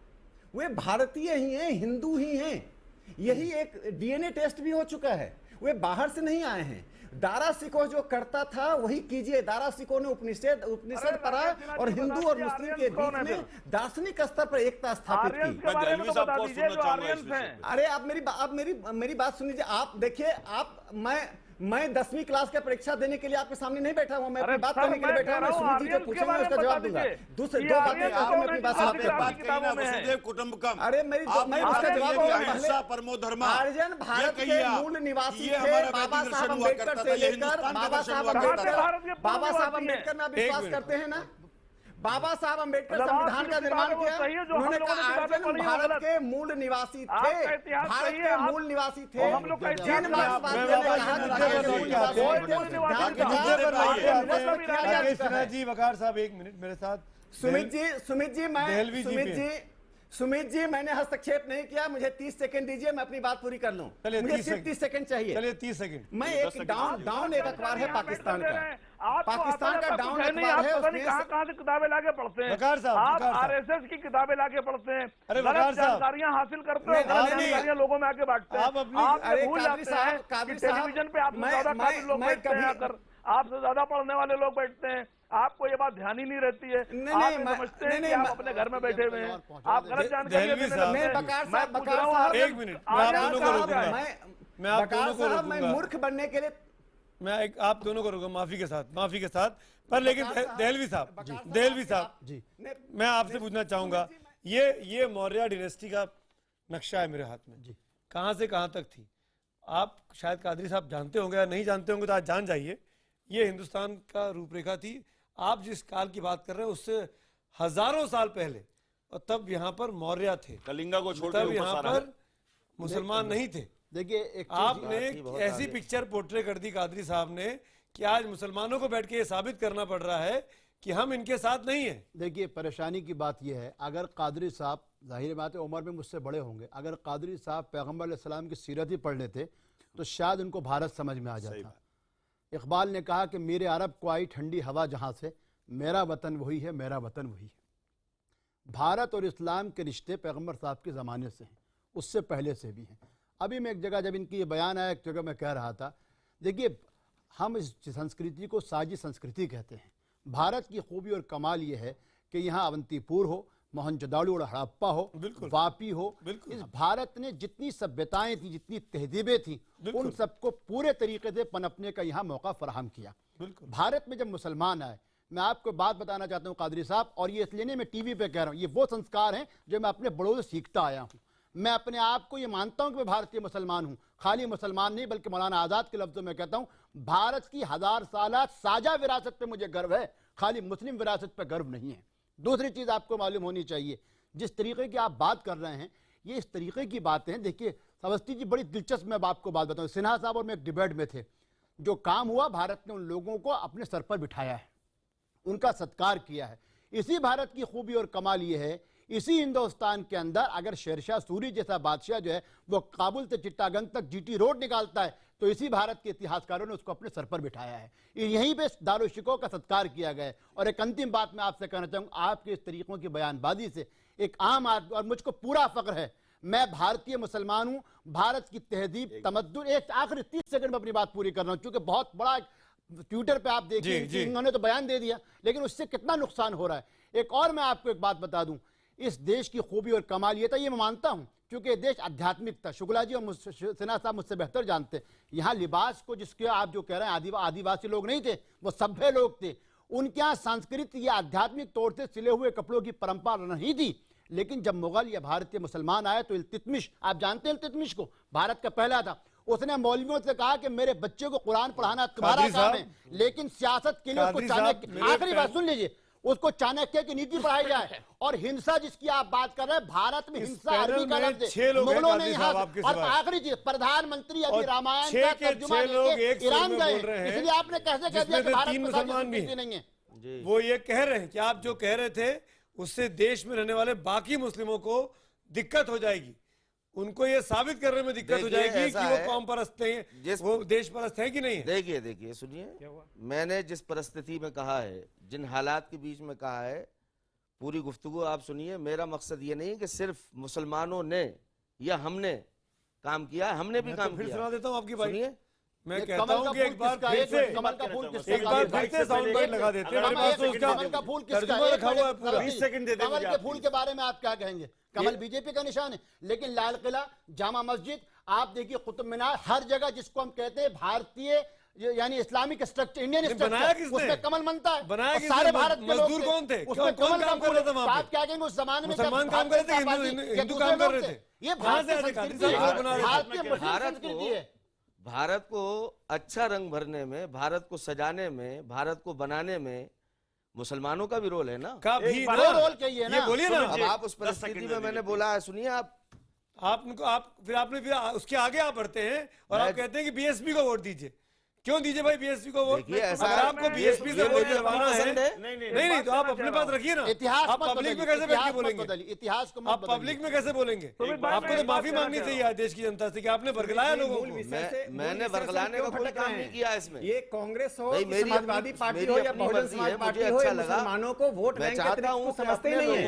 वे भारतीय ही हैं, हिंदू ही हैं। यही एक डीएनए टेस्ट भी हो चुका है, वे बाहर से नहीं आए हैं। दारा सिकोह जो करता था वही कीजिए। दारा सिकोह ने उपनिषद पढ़ा और हिंदू और मुस्लिम के बीच में दार्शनिक स्तर पर एकता स्थापित की। अरे आप मेरी बात सुन लीजिए। आप देखिए, मैं 10वीं क्लास की परीक्षा देने के लिए आपके सामने नहीं बैठा हूं, मैं अपनी बात करने के लिए बैठा हूं। मैं सुनीति जो पूछूंगा उसका जवाब दूंगा। दूसरी 2 बातें आप अपनी बात वसुदेव कुटुंबकम। अरे मैं उसका जवाब आर्यन भारत के मूल निवासी थे। बाबा साहब अम्बेडकर से लेकर बाबा साहब अम्बेडकर में विश्वास करते हैं ना। बाबा साहब अम्बेडकर संविधान का निर्माण किया। उन्होंने कहा आर्यन भारत के मूल निवासी थे, भारत के मूल निवासी थे। जी वकार साहब 1 मिनट मेरे साथ। सुमित जी मैंने हस्तक्षेप नहीं किया, मुझे 30 सेकंड दीजिए, मैं अपनी बात पूरी कर लूं। मुझे सिर्फ 30 सेकंड चाहिए। चलिए 30 सेकंड। मैं एक डाउन एक अखबार है पाकिस्तान का, पाकिस्तान का डाउन अखबार है। उसमें कहां से किताबें लाके पढ़ते हैं आप? आरएसएस की किताबें लाके पढ़ते हैं, गलत जानकारियां हासिल करते हैं, गलत जानकारियां लोगों में आके बांटते हैं। आप भूल जाते हैं कि टेलीविजन पे आपसे ज्यादा काबिल लोग बैठते हैं, आकर आपसे ज्यादा पढ़ने वाले लोग बैठते हैं। आपको ये बात ध्यान ही नहीं रहती है। आप समझते हैं कि आप अपने घर में बैठे हुए हैं, आप गलत जानकारी। एक मिनट, मैं मूर्ख बनने के लिए मैं आप दोनों को रोकूंगा माफी के साथ पर। लेकिन देहलवी साहब जी, मैं आपसे पूछना चाहूंगा, ये मौर्य डायनेस्टी का नक्शा है मेरे हाथ में जी, कहां से कहां तक थी? आप शायद कादरी साहब जानते होंगे या नहीं जानते होंगे तो आज जान जाइए। ये हिंदुस्तान का रूपरेखा थी। आप जिस काल की बात कर रहे हैं उससे हजारों साल पहले, और तब यहाँ पर मौर्य थे, कलिंगा को छोड़ तब यहाँ पर मुसलमान नहीं थे। देखिए आपने ऐसी पिक्चर पोर्ट्रे कर दी कादरी साहब ने कि आज मुसलमानों को बैठ के ये साबित करना पड़ रहा है कि हम इनके साथ नहीं है। देखिए, परेशानी की बात यह है, अगर कादरी साहब, जाहिर बात है उम्र में मुझसे बड़े होंगे, अगर कादरी साहब पैगंबर अलैहिस्सलाम की सीरत ही पढ़ लेते तो शायद उनको भारत समझ में आ जाता। इकबाल ने कहा कि मेरे अरब को आई ठंडी हवा जहां से, मेरा वतन वही है, मेरा वतन वही है। भारत और इस्लाम के रिश्ते पैगंबर साहब के ज़माने से हैं, उससे पहले से भी हैं। अभी मैं एक जगह, जब इनकी ये बयान आया, एक जगह मैं कह रहा था, देखिए हम इस संस्कृति को साजी संस्कृति कहते हैं। भारत की खूबी और कमाल ये है कि यहाँ अवंतीपुर हो, मोहनजोदाड़ो और हड़प्पा हो, वापी हो, इस भारत ने जितनी सभ्यताएं थी, जितनी तहजीबें थी, उन सबको पूरे तरीके से पनपने का यहाँ मौका फराहम किया। भारत में जब मुसलमान आए, मैं आपको बात बताना चाहता हूँ कादरी साहब, और ये इसलिए नहीं मैं टीवी पे कह रहा हूँ, ये वो संस्कार हैं जो मैं अपने बड़ों से सीखता आया हूँ। मैं अपने आप को ये मानता हूँ कि मैं भारतीय मुसलमान हूँ, खाली मुसलमान नहीं बल्कि मौलाना आज़ाद के लफ्ज़ों में कहता हूँ, भारत की 1000 साल साझा विरासत पे मुझे गर्व है, खाली मुस्लिम विरासत पे गर्व नहीं है। दूसरी चीज़ आपको मालूम होनी चाहिए, जिस तरीके की आप बात कर रहे हैं, ये इस तरीके की बातें हैं। देखिए अवस्थी जी, बड़ी दिलचस्प मैं आपको बात बताऊँ, सिन्हा साहब और मैं एक डिबेट में थे, जो काम हुआ, भारत ने उन लोगों को अपने सर पर बिठाया है, उनका सत्कार किया है। इसी भारत की खूबी और कमाल ये है, इसी हिंदुस्तान के अंदर अगर शेरशाह सूरी जैसा बादशाह जो है वो काबुल से चिट्टागंज तक जीटी रोड निकालता है, तो इसी भारत के इतिहासकारों ने उसको अपने सर पर बिठाया है। यहीं पे दारुशिकों का सत्कार किया गया है। और एक अंतिम बात मैं आपसे कहना चाहूँगा, आपके इस तरीकों की बयानबाजी से एक आम आदमी, और मुझको पूरा फख्र है, मैं भारतीय मुसलमान हूँ, भारत की तहजीब, तमद्दुन, एक आखिरी 30 सेकंड में अपनी बात पूरी कर रहा हूँ, चूंकि बहुत बड़ा ट्विटर पे आप देखिए उन्होंने तो बयान दे दिया, लेकिन उससे कितना नुकसान हो रहा है। एक और मैं आपको एक बात बता दूं, इस देश की खूबी और कमाल ये था, ये मैं मानता हूं, क्योंकि देश आध्यात्मिक था। शुक्ला जी और सिन्हा साहब मुझसे बेहतर जानते, यहाँ लिबास को जिसके आप जो कह रहे हैं आदिवासी लोग नहीं थे, वो सभ्य लोग थे। उनके यहाँ संस्कृत या आध्यात्मिक तौर से सिले हुए कपड़ों की परंपरा नहीं थी। लेकिन जब मुगल या भारतीय मुसलमान आए तो इल्तुतमिश, आप जानते हैं इल्तुतमिश को, भारत का पहला था, उसने मौलवियों से कहा कि मेरे बच्चे को कुरान पढ़ाना तुम्हारा काम है, लेकिन सियासत के लिए उसको चाणक्य, आखिरी बात सुन लीजिए, उसको चाणक्य की नीति पढ़ाई जाए। और हिंसा जिसकी आप बात कर रहे हैं, भारत में हिंसा अरबी का लफ्ज़ है, मुगलों ने यहाँ, और आखिरी चीज, प्रधानमंत्री अभी रामायण का तर्जुमा लेके ईरान गए, इसलिए आपने कैसे कह दिया कि भारत मुसलमान भी नहीं है। वो ये कह रहे हैं कि आप जो कह रहे थे उससे देश में रहने वाले बाकी मुस्लिमों को दिक्कत हो जाएगी, उनको ये साबित करने में दिक्कत हो जाएगी कि वो कौम परस्त हैं, वो देश परस्त है कि नहीं है। देखिए सुनिए, मैंने जिस परिस्थिति में कहा है, जिन हालात के बीच में कहा है, पूरी गुफ्तगू आप सुनिए। मेरा मकसद ये नहीं कि सिर्फ मुसलमानों ने या हमने काम किया, हमने भी काम फिर किया। सुना देता हूँ आपकी बात, मैं ये कहता हूँ कि एक बार फिर से साउंड बाइट लगा देते हैं। कमल का फूल किसका है? रखा हुआ है पूरा। 20 सेकंड दे देंगे। कमल के फूल के बारे में आप क्या कहेंगे? कमल बीजेपी का निशान है, लेकिन लाल किला, जामा मस्जिद, आप देखिए कुतुब मीनार, हर जगह जिसको हम कहते हैं भारतीय यानी इस्लामिक स्ट्रक्चर, इंडियन स्ट्रक्चर, उसमें कमल बनता है। बनाया सारे भारत के मजदूर कौन थे? उसमें कौन काम कर रहे थे वहां पे? आप क्या कहेंगे उस जमाने में? मुसलमान काम कर रहे थे, हिंदू काम कर रहे थे? ये भारतीय संस्कृति है। भारत को अच्छा रंग भरने में, भारत को सजाने में, भारत को बनाने में मुसलमानों का भी रोल है ना, का भी रोल चाहिए ना। बोलिए ना, अब आप उस परिस्थिति में, मैंने बोला है, सुनिए आप फिर आपने उसके आगे आप बढ़ते हैं और आप कहते हैं कि बीएसपी को वोट दीजिए। क्यों दीजिए भाई बीएसपी को वोट? अगर आपको बीएसपी से वोट दिलवाना है, नहीं तो आप अपने पास रखिए ना। इतिहास आप पब्लिक में कैसे बैठ के बोलेंगे? इतिहास को आप पब्लिक में कैसे बोलेंगे? आपको तो माफी मांगनी चाहिए देश की जनता से कि आपने बरगलाया लोगों को। मैंने बरगलाने का कोई काम नहीं किया इसमें। ये कांग्रेस हो, समाजवादी पार्टी हो या बहुजन समाज पार्टी हो, मुसलमानों को वोट बैंक के तरीके से समझते नहीं है।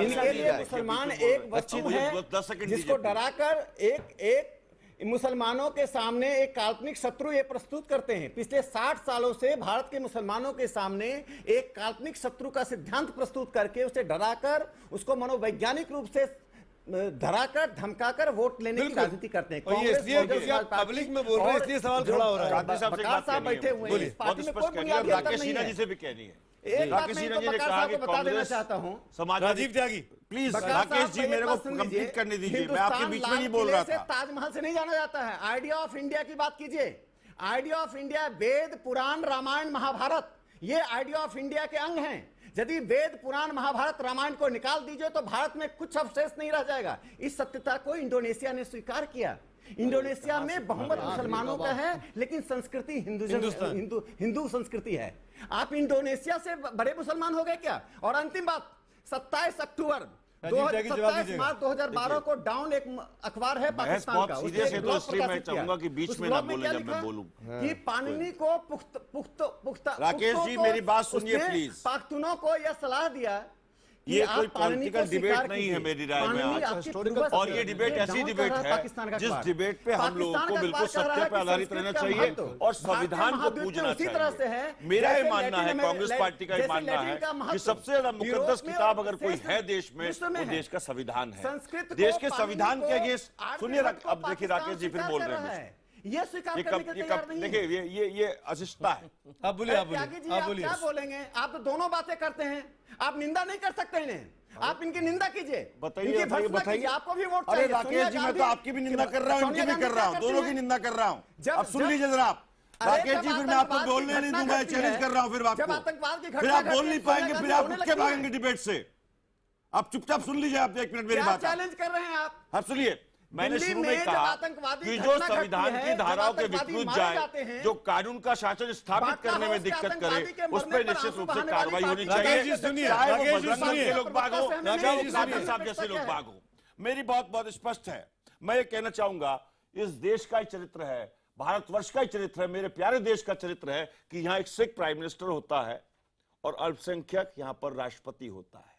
इनके लिए मुसलमान एक वस्तु है जिसको डराकर एक मुसलमानों के सामने एक काल्पनिक शत्रु ये प्रस्तुत करते हैं। पिछले 60 सालों से भारत के मुसलमानों के सामने एक काल्पनिक शत्रु का सिद्धांत प्रस्तुत करके उसे डराकर, उसको मनोवैज्ञानिक रूप से डराकर, धमकाकर वोट लेने की राजनीति करते हैं। पब्लिक में बोल रहे हैं, इसलिए सवाल खड़ा हो रहा है। बकार साहब बैठे हुए हैं, इस पार्टी में कोई बुनियादी अंतर नहीं है। जी से भी कहनी है। एक बात मैं तो बकार साहब को बता देना चाहता हूं, राजीव त्यागी प्लीज, राकेश जी मेरे को कंप्लीट करने दीजिए, मैं आपके बीच में नहीं बोल रहा था। ताजमहल से नहीं जाना जाता है, आइडिया ऑफ इंडिया की बात कीजिए। आइडिया ऑफ इंडिया वेद, पुराण, रामायण, महाभारत, ये आइडिया ऑफ इंडिया के अंग हैं। यदि वेद, पुराण, महाभारत, रामायण को निकाल दीजिए तो भारत में कुछ अवशेष नहीं रह जाएगा। इस सत्यता को इंडोनेशिया ने स्वीकार किया। इंडोनेशिया में बहुमत मुसलमानों का है, लेकिन संस्कृति हिंदू संस्कृति है। आप इंडोनेशिया से बड़े मुसलमान हो गए क्या? और अंतिम बात, 27 अक्टूबर 27 मार्च 2012 को डाउन एक अखबार है पाकिस्तान का, इसलिए मैं चाहूंगा कि बीच में ना बोले जब मैं बोलूं कि पाणिनि को पुख्ता राकेश जी मेरी बात सुनिए प्लीज। पाख्तूनों को यह सलाह दिया, ये कोई पॉलिटिकल डिबेट नहीं है मेरी राय में आज, और ये डिबेट ऐसी डिबेट है जिस डिबेट पे हम लोगों को बिल्कुल सत्य पे आधारित रहना चाहिए और संविधान को पूजना चाहिए। मेरा ये मानना है, कांग्रेस पार्टी का ये मानना है कि सबसे ज्यादा मुकद्दस किताब अगर कोई है देश में, वो देश का संविधान है। देश के संविधान के अगेंस्ट सुनिए, अब देखिए राकेश जी फिर बोल रहे हैं, ये स्वीकार करने के तैयार नहीं है। देखिए ये अशिष्टता है। आप बोलिए, आप क्या बोलेंगे? आप तो दोनों बातें करते हैं, आप निंदा नहीं कर सकते इन्हें, आप इनकी निंदा कीजिए, बताइए। आपको भी वोट चाहिए। अरे राकेश जी मैं तो आपकी भी निंदा कर रहा हूँ, इनकी भी कर रहा हूँ, दोनों की निंदा कर रहा हूँ। अब सुन लीजिए जरा आप, राकेश जी फिर मैं आपको बोलने नहीं दूंगा, चैलेंज कर रहा हूँ फिर आपको, फिर आप बोल नहीं पाएंगे, फिर आप उठ के भागेंगे डिबेट से। आप चुपचाप सुन लीजिए, आप 1 मिनट मेरी बात चैलेंज कर रहे हैं आप सुनिए। मैंने शुरू में कहा कि जो संविधान की धाराओं के विपरीत जाए, जो कानून का शासन स्थापित करने में दिक्कत करे, उस पर निश्चित रूप से कार्रवाई होनी चाहिए, चाहे वो बजरंग के लोग बाग हो, चाहे वो कादिर साहब जैसे लोग बाग हो। मेरी बात बहुत स्पष्ट है। मैं ये कहना चाहूंगा, इस देश का ही चरित्र है, भारतवर्ष का ही चरित्र है, मेरे प्यारे देश का चरित्र है कि यहाँ एक सिख प्राइम मिनिस्टर होता है और अल्पसंख्यक यहाँ पर राष्ट्रपति होता है,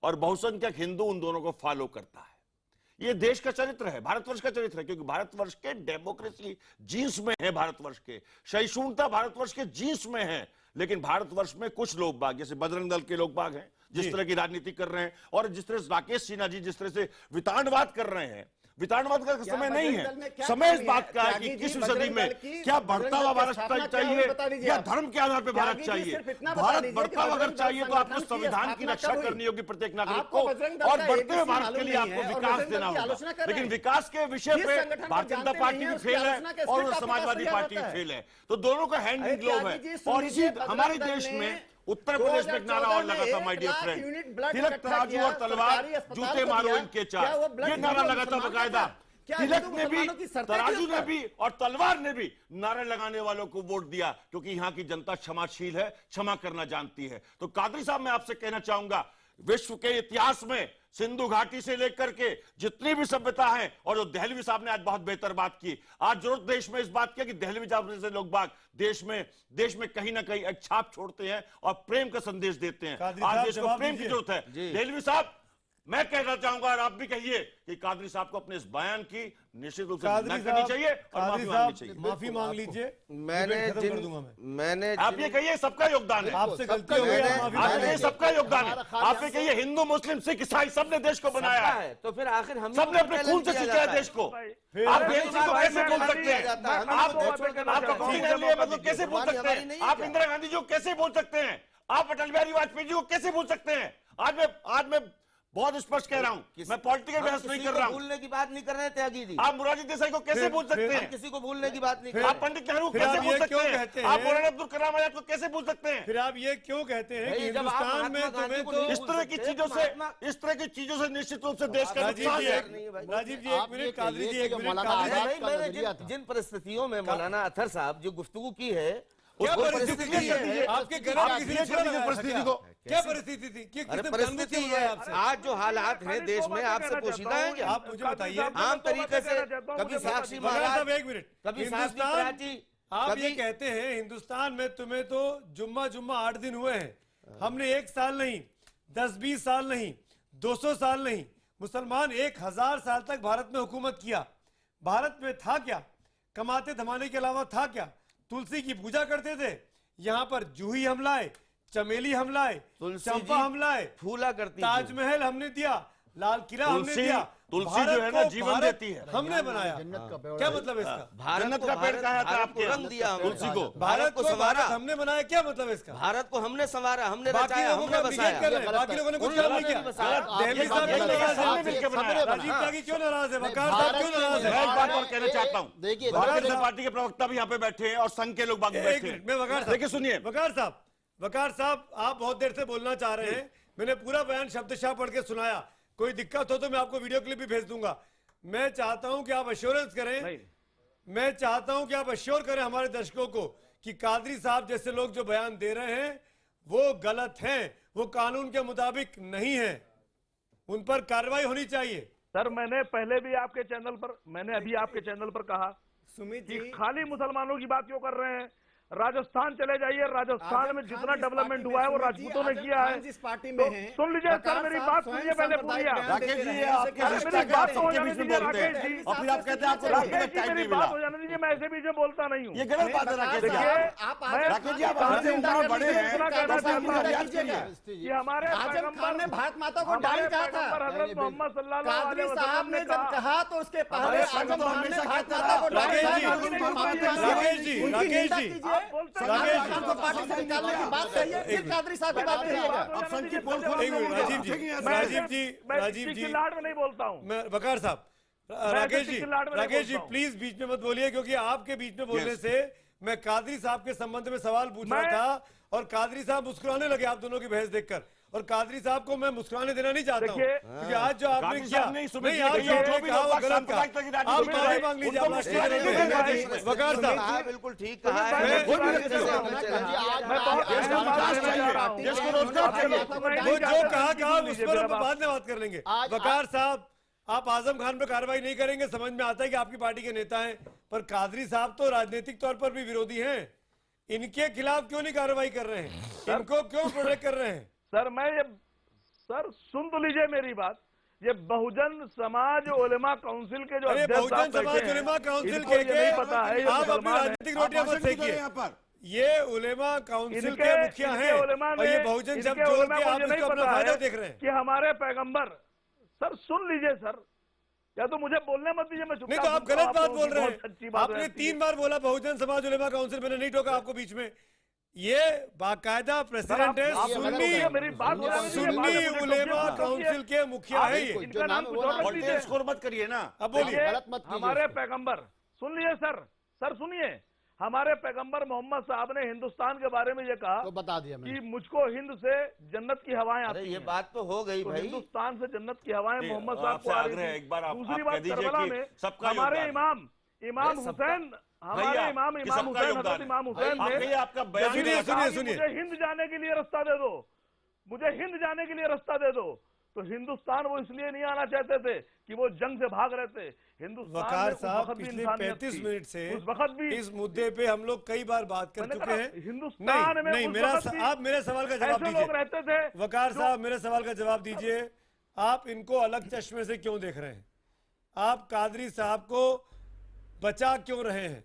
और बहुसंख्यक हिंदू उन दोनों को फॉलो करता है। ये देश का चरित्र है, भारतवर्ष का चरित्र है, क्योंकि भारतवर्ष के डेमोक्रेसी जीन्स में है, भारतवर्ष के सहिष्णुता भारतवर्ष के जीन्स में है। लेकिन भारतवर्ष में कुछ लोग बाग, जैसे बजरंग दल के लोग बाग हैं, जिस तरह की राजनीति कर रहे हैं, और जिस तरह राकेश सिन्हा जी जिस तरह से विताड़वाद कर रहे हैं, विताड़वाद का समय नहीं है, समय इस बात का है कि किस सदी में क्या बढ़ता हुआ भारत चाहिए या धर्म के आधार पर भारत चाहिए। भारत बढ़ता हुआ अगर चाहिए तो आपको संविधान की रक्षा करनी होगी प्रत्येक नागरिक को, और बढ़ते हुए भारत के लिए आपको विकास देना होगा। लेकिन विकास के विषय पे भारतीय जनता पार्टी भी फेल है और समाजवादी पार्टी भी फेल है, तो दोनों का हैंड इन ग्लोव है। और इसी हमारे देश में उत्तर प्रदेश में एक नारा और लगा था, माय डियर फ्रेंड, तिलक तराजू और तलवार, जूते मारो इनके चार, ये नारा लगा था बकायदा। तिलक ने भी, तराजू ने भी और तलवार ने भी नारे लगाने वालों को वोट दिया, क्योंकि यहाँ की जनता क्षमाशील है, क्षमा करना जानती है। तो कादरी साहब मैं आपसे कहना चाहूंगा, विश्व के इतिहास में सिंधु घाटी से लेकर के जितनी भी सभ्यता है, और जो दहलवी साहब ने आज बहुत बेहतर बात की, आज जरूरत देश में इस बात की कि दहलवी साहब जैसे लोग बाग देश में कहीं ना कहीं एक छाप छोड़ते हैं और प्रेम का संदेश देते हैं। आज देश को प्रेम की जरूरत है। दहलवी साहब मैं कहना चाहूंगा, और आप भी कहिए कि कादरी साहब को अपने इस बयान की निश्चित रूप से निंदा करनी चाहिए और माफी मांगनी चाहिए। माफी मांग लीजिए, मैंने आप ये कहिए सबका योगदान है, आपसे गलती हो गई, आप ये सबका योगदान है। आप ये कहिए हिंदू मुस्लिम सिख ईसाई सबने देश को बनाया है, तो फिर आखिर हम सबने अपने खून से सींचा है देश को। आप बेंजी को कैसे बोल सकते हैं? आप मतलब कैसे बोल सकते हैं? आप इंदिरा गांधी जी को कैसे बोल सकते हैं? आप अटल बिहारी वाजपेयी जी को कैसे बोल सकते हैं? आज मैं बहुत स्पष्ट कह रहा हूं, मैं पॉलिटिकल बहस नहीं कर रहा हूं। भूलने की बात नहीं कर रहे हैं त्यागी जी। आप मोरारजी देसाई को कैसे बोल सकते हैं? किसी को भूलने की बात नहीं कर रहे। आप पंडित नेहरू को कैसे बोल सकते हैं? आप मौलाना अब्दुल कलाम आजाद को कैसे बोल सकते हैं? फिर आप ये क्यों कहते हैं कि हिंदुस्तान में तुम्हें तो इस तरह की चीजों से निश्चित रूप से देश का नुकसान है। राजीव जी एक मिनट, कादरी जी एक मिनट। मैंने जिन परिस्थितियों में मौलाना अतहर साहब जो गुफ्तगू की है, क्या परिस्थिति है आपके घर में? परिस्थिति को क्या परिस्थिति थी? परिस्थिति है आज जो हालात हैं देश में, आपसे पोशीदा है क्या? आप मुझे बताइए। आम तरीके से कभी साक्षी महाराज, एक मिनट, कभी साक्षी प्राची, आप ये कहते हैं हिंदुस्तान में तुम्हें तो जुम्मा 8 दिन हुए हैं, हमने 1 साल नहीं, 10-20 साल नहीं, 200 साल नहीं, मुसलमान 1000 साल तक भारत में हुकूमत किया। भारत में था क्या? कमाते धमाने के अलावा था क्या? तुलसी की पूजा करते थे, यहाँ पर जूही हम लाए, चमेली हम लाए, चंपा हम लाए, फूला करती, ताजमहल हमने दिया, लाल किला हमने दिया। तुलसी जो है ना जीवन देती है, हमने बनाया। क्या मतलब इसका? जन्नत का पेड़ कहा था आपके, रंग दिया तुलसी को, भारत को संवारा हमने बनाया। क्या मतलब इसका? भारत को हमने संवारा, हमने रचाया, हमने बसाया, बाकी लोगों ने कुछ काम नहीं किया। दिल्ली साहब राजीव त्यागी क्यों नाराज है? वकार साहब क्यों नाराज है? मैं एक बात और कहना चाहता हूँ, देखिए भारतीय जनता पार्टी के प्रवक्ता भी यहाँ पे बैठे हैं और संघ के लोग बाकी बैठे हैं। मैं वकार देखिए सुनिए, वकार साहब आप बहुत देर से बोलना चाह रहे हैं, मैंने पूरा बयान शब्दशः पढ़ के सुनाया। कोई दिक्कत हो तो मैं आपको वीडियो क्लिप भी भेज दूंगा। मैं चाहता हूं कि आप अश्योरेंस करें, मैं चाहता हूं कि आप अश्योर करें हमारे दर्शकों को कि कादरी साहब जैसे लोग जो बयान दे रहे हैं वो गलत हैं, वो कानून के मुताबिक नहीं है, उन पर कार्रवाई होनी चाहिए। सर मैंने पहले भी आपके चैनल पर, मैंने अभी आपके चैनल पर कहा सुमित कि जी खाली मुसलमानों की बात क्यों कर रहे हैं। राजस्थान चले जाइए, राजस्थान में जितना डेवलपमेंट हुआ है वो राजपूतों ने किया है। जिस पार्टी में हैं, सुन लीजिए सर, मेरी बात सुनिए पहले पूरी। राकेश जी आपके रिश्ता के सबके बीच में बोलते हैं और फिर आप कहते हैं आपको राकेश जी मेरी बात हो जाने दीजिए, मैं ऐसे बीच में बोलता नहीं हूँ। ये गलत बात है राकेश जी। राकेश जी आप हमसे उम्र में बड़े हैं, इतना कहना चाहता हूँ कि हमारे आजम खान ने भारत माता को डाइन कहा था, हजरत मोहम्मद सल्लल्लाहु कादरी अलैहि साहब वसल्लम ने जब कहा तो उसके पहले आजम खान ने भारत माता को राकेश जी पार्टी से निकालने की बात कही है, फिर कादरी साहब की बात करिएगा। राजीव जी में नहीं बोलता हूँ मैं वकार साहब, राकेश जी प्लीज बीच में मत बोलिए, क्योंकि आपके बीच में बोलने से मैं कादरी साहब के संबंध में सवाल पूछ रहा था और कादरी साहब मुस्कुराने लगे आप दोनों की बहस देखकर, और कादरी साहब को मैं मुस्कुराने देना नहीं चाहता हूँ, क्योंकि आज जो आपने किया नहीं, आप जो आपने कहा वो गलत कहा, आप माफी मांग लीजिए, आप वकार साहब बिल्कुल ठीक कहा वो जो कहा उस पर हम बाद में बात कर लेंगे। वकार साहब आप आजम खान पर कार्रवाई नहीं करेंगे, समझ में आता है कि आपकी पार्टी के नेता हैं, पर कादरी साहब तो राजनीतिक तौर पर भी विरोधी हैं, इनके खिलाफ क्यों नहीं कार्रवाई कर रहे हैं, इनको क्यों प्रोटेक्ट कर रहे हैं? सर मैं ये सर सुन तो लीजिए मेरी बात, ये बहुजन समाज उलेमा काउंसिल के जो बहुजन समाज उलेमा काउंसिल के पता है, आप अपनी राजनीतिक रोटियां मत सेकिए, ये उलेमा काउंसिल के मुखिया हैं और ये बहुजन शब्द जोड़ के आप इसको अपना फायदा देख रहे हैं कि हमारे पैगंबर। सर सुन लीजिए सर, या तो मुझे बोलने मत दीजिए, मैं चुप। नहीं तो आप गलत बात बोल रहे हैं, आपने 3 बार बोला बहुजन समाज उलेमा काउंसिल, मैंने नहीं टोका आपको बीच में, ये बाकायदा प्रेसिडेंट है, सुन्नी उलेमा काउंसिल के मुखिया है ये। इनका नाम स्कोर मत करिए ना, अब बोलिए। हमारे पैगंबर सुन लिए सर सुनिए, हमारे पैगंबर मोहम्मद साहब ने हिंदुस्तान के बारे में ये कहा तो बता दिया कि मुझको हिंद से जन्नत की हवाएं आती हैं। ये बात तो हो गई भाई, हिंदुस्तान से जन्नत की हवाएं मोहम्मद साहब को आ रही थी। एक बार दूसरी बात करबला में हमारे इमाम हुसैन, हमारे इमाम हुसैन, हजरत इमाम हुसैन ने आपका बयान सुनिए मुझे हिंद जाने के लिए रास्ता दे दो, मुझे हिंद जाने के लिए रास्ता दे दो। तो हिंदुस्तान वो इसलिए नहीं आना चाहते थे कि वो जंग से भाग रहे थे। हिंदुस्तान वकार साहब पिछले 35 मिनट से उस वक्त भी इस मुद्दे पे हम लोग कई बार बात कर चुके हैं। हिंदुस्तान में नहीं आप मेरे सवाल का जवाब लोग रहते थे। दीजिए वकार साहब, मेरे सवाल का जवाब दीजिए, आप इनको अलग चश्मे से क्यों देख रहे हैं? आप कादरी साहब को बचा क्यों रहे हैं?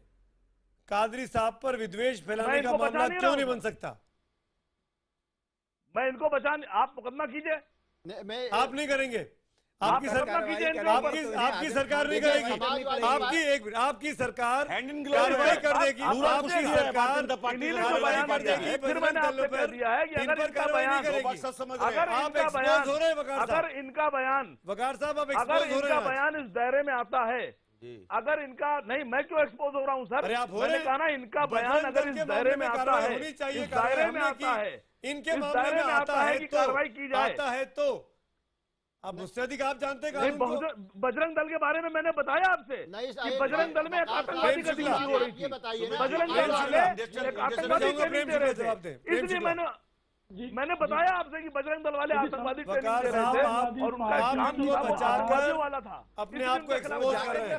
कादरी साहब पर विद्वेष फैलाने का मामला क्यों नहीं बन सकता? मैं इनको बचाने, आप मुकदमा कीजिए। आप नहीं करेंगे, आपकी सरकार नहीं करेगी, आपकी सरकार कार्रवाई कर देगी, आपकी सरकार कार्रवाई कर देगी। फिर मैंने आपसे कह दिया है कि अगर इनका बयान, अगर इनका बयान वकार साहब आप अगर इनका बयान इस दायरे में आता है, अगर इनका नहीं, मैं क्यों एक्सपोज हो रहा हूँ सर? मैंने कहा ना, इनका बयान अगर इस दायरे में आता है, इस दायरे में आता है, इनके मामले में आता है कि कार्रवाई की जाए, आता है तो अब मुझसे अधिक आप जानते हैं कानून को। बजरंग दल के बारे में मैंने बताया आपसे कि बजरंग दल में एक आतंकवादी गतिविधि हो रही थी, बजरंग दल वाले एक आतंकवादी ट्रेनिंग दे रहे थे, इसलिए मैंने बताया आपसे कि बजरंग दल वाले आतंकवादी ट्रेनिंग दे रहे थे और उनका काम बचाकर वाला था, अपने आप को एक्सपोज कर रहे हैं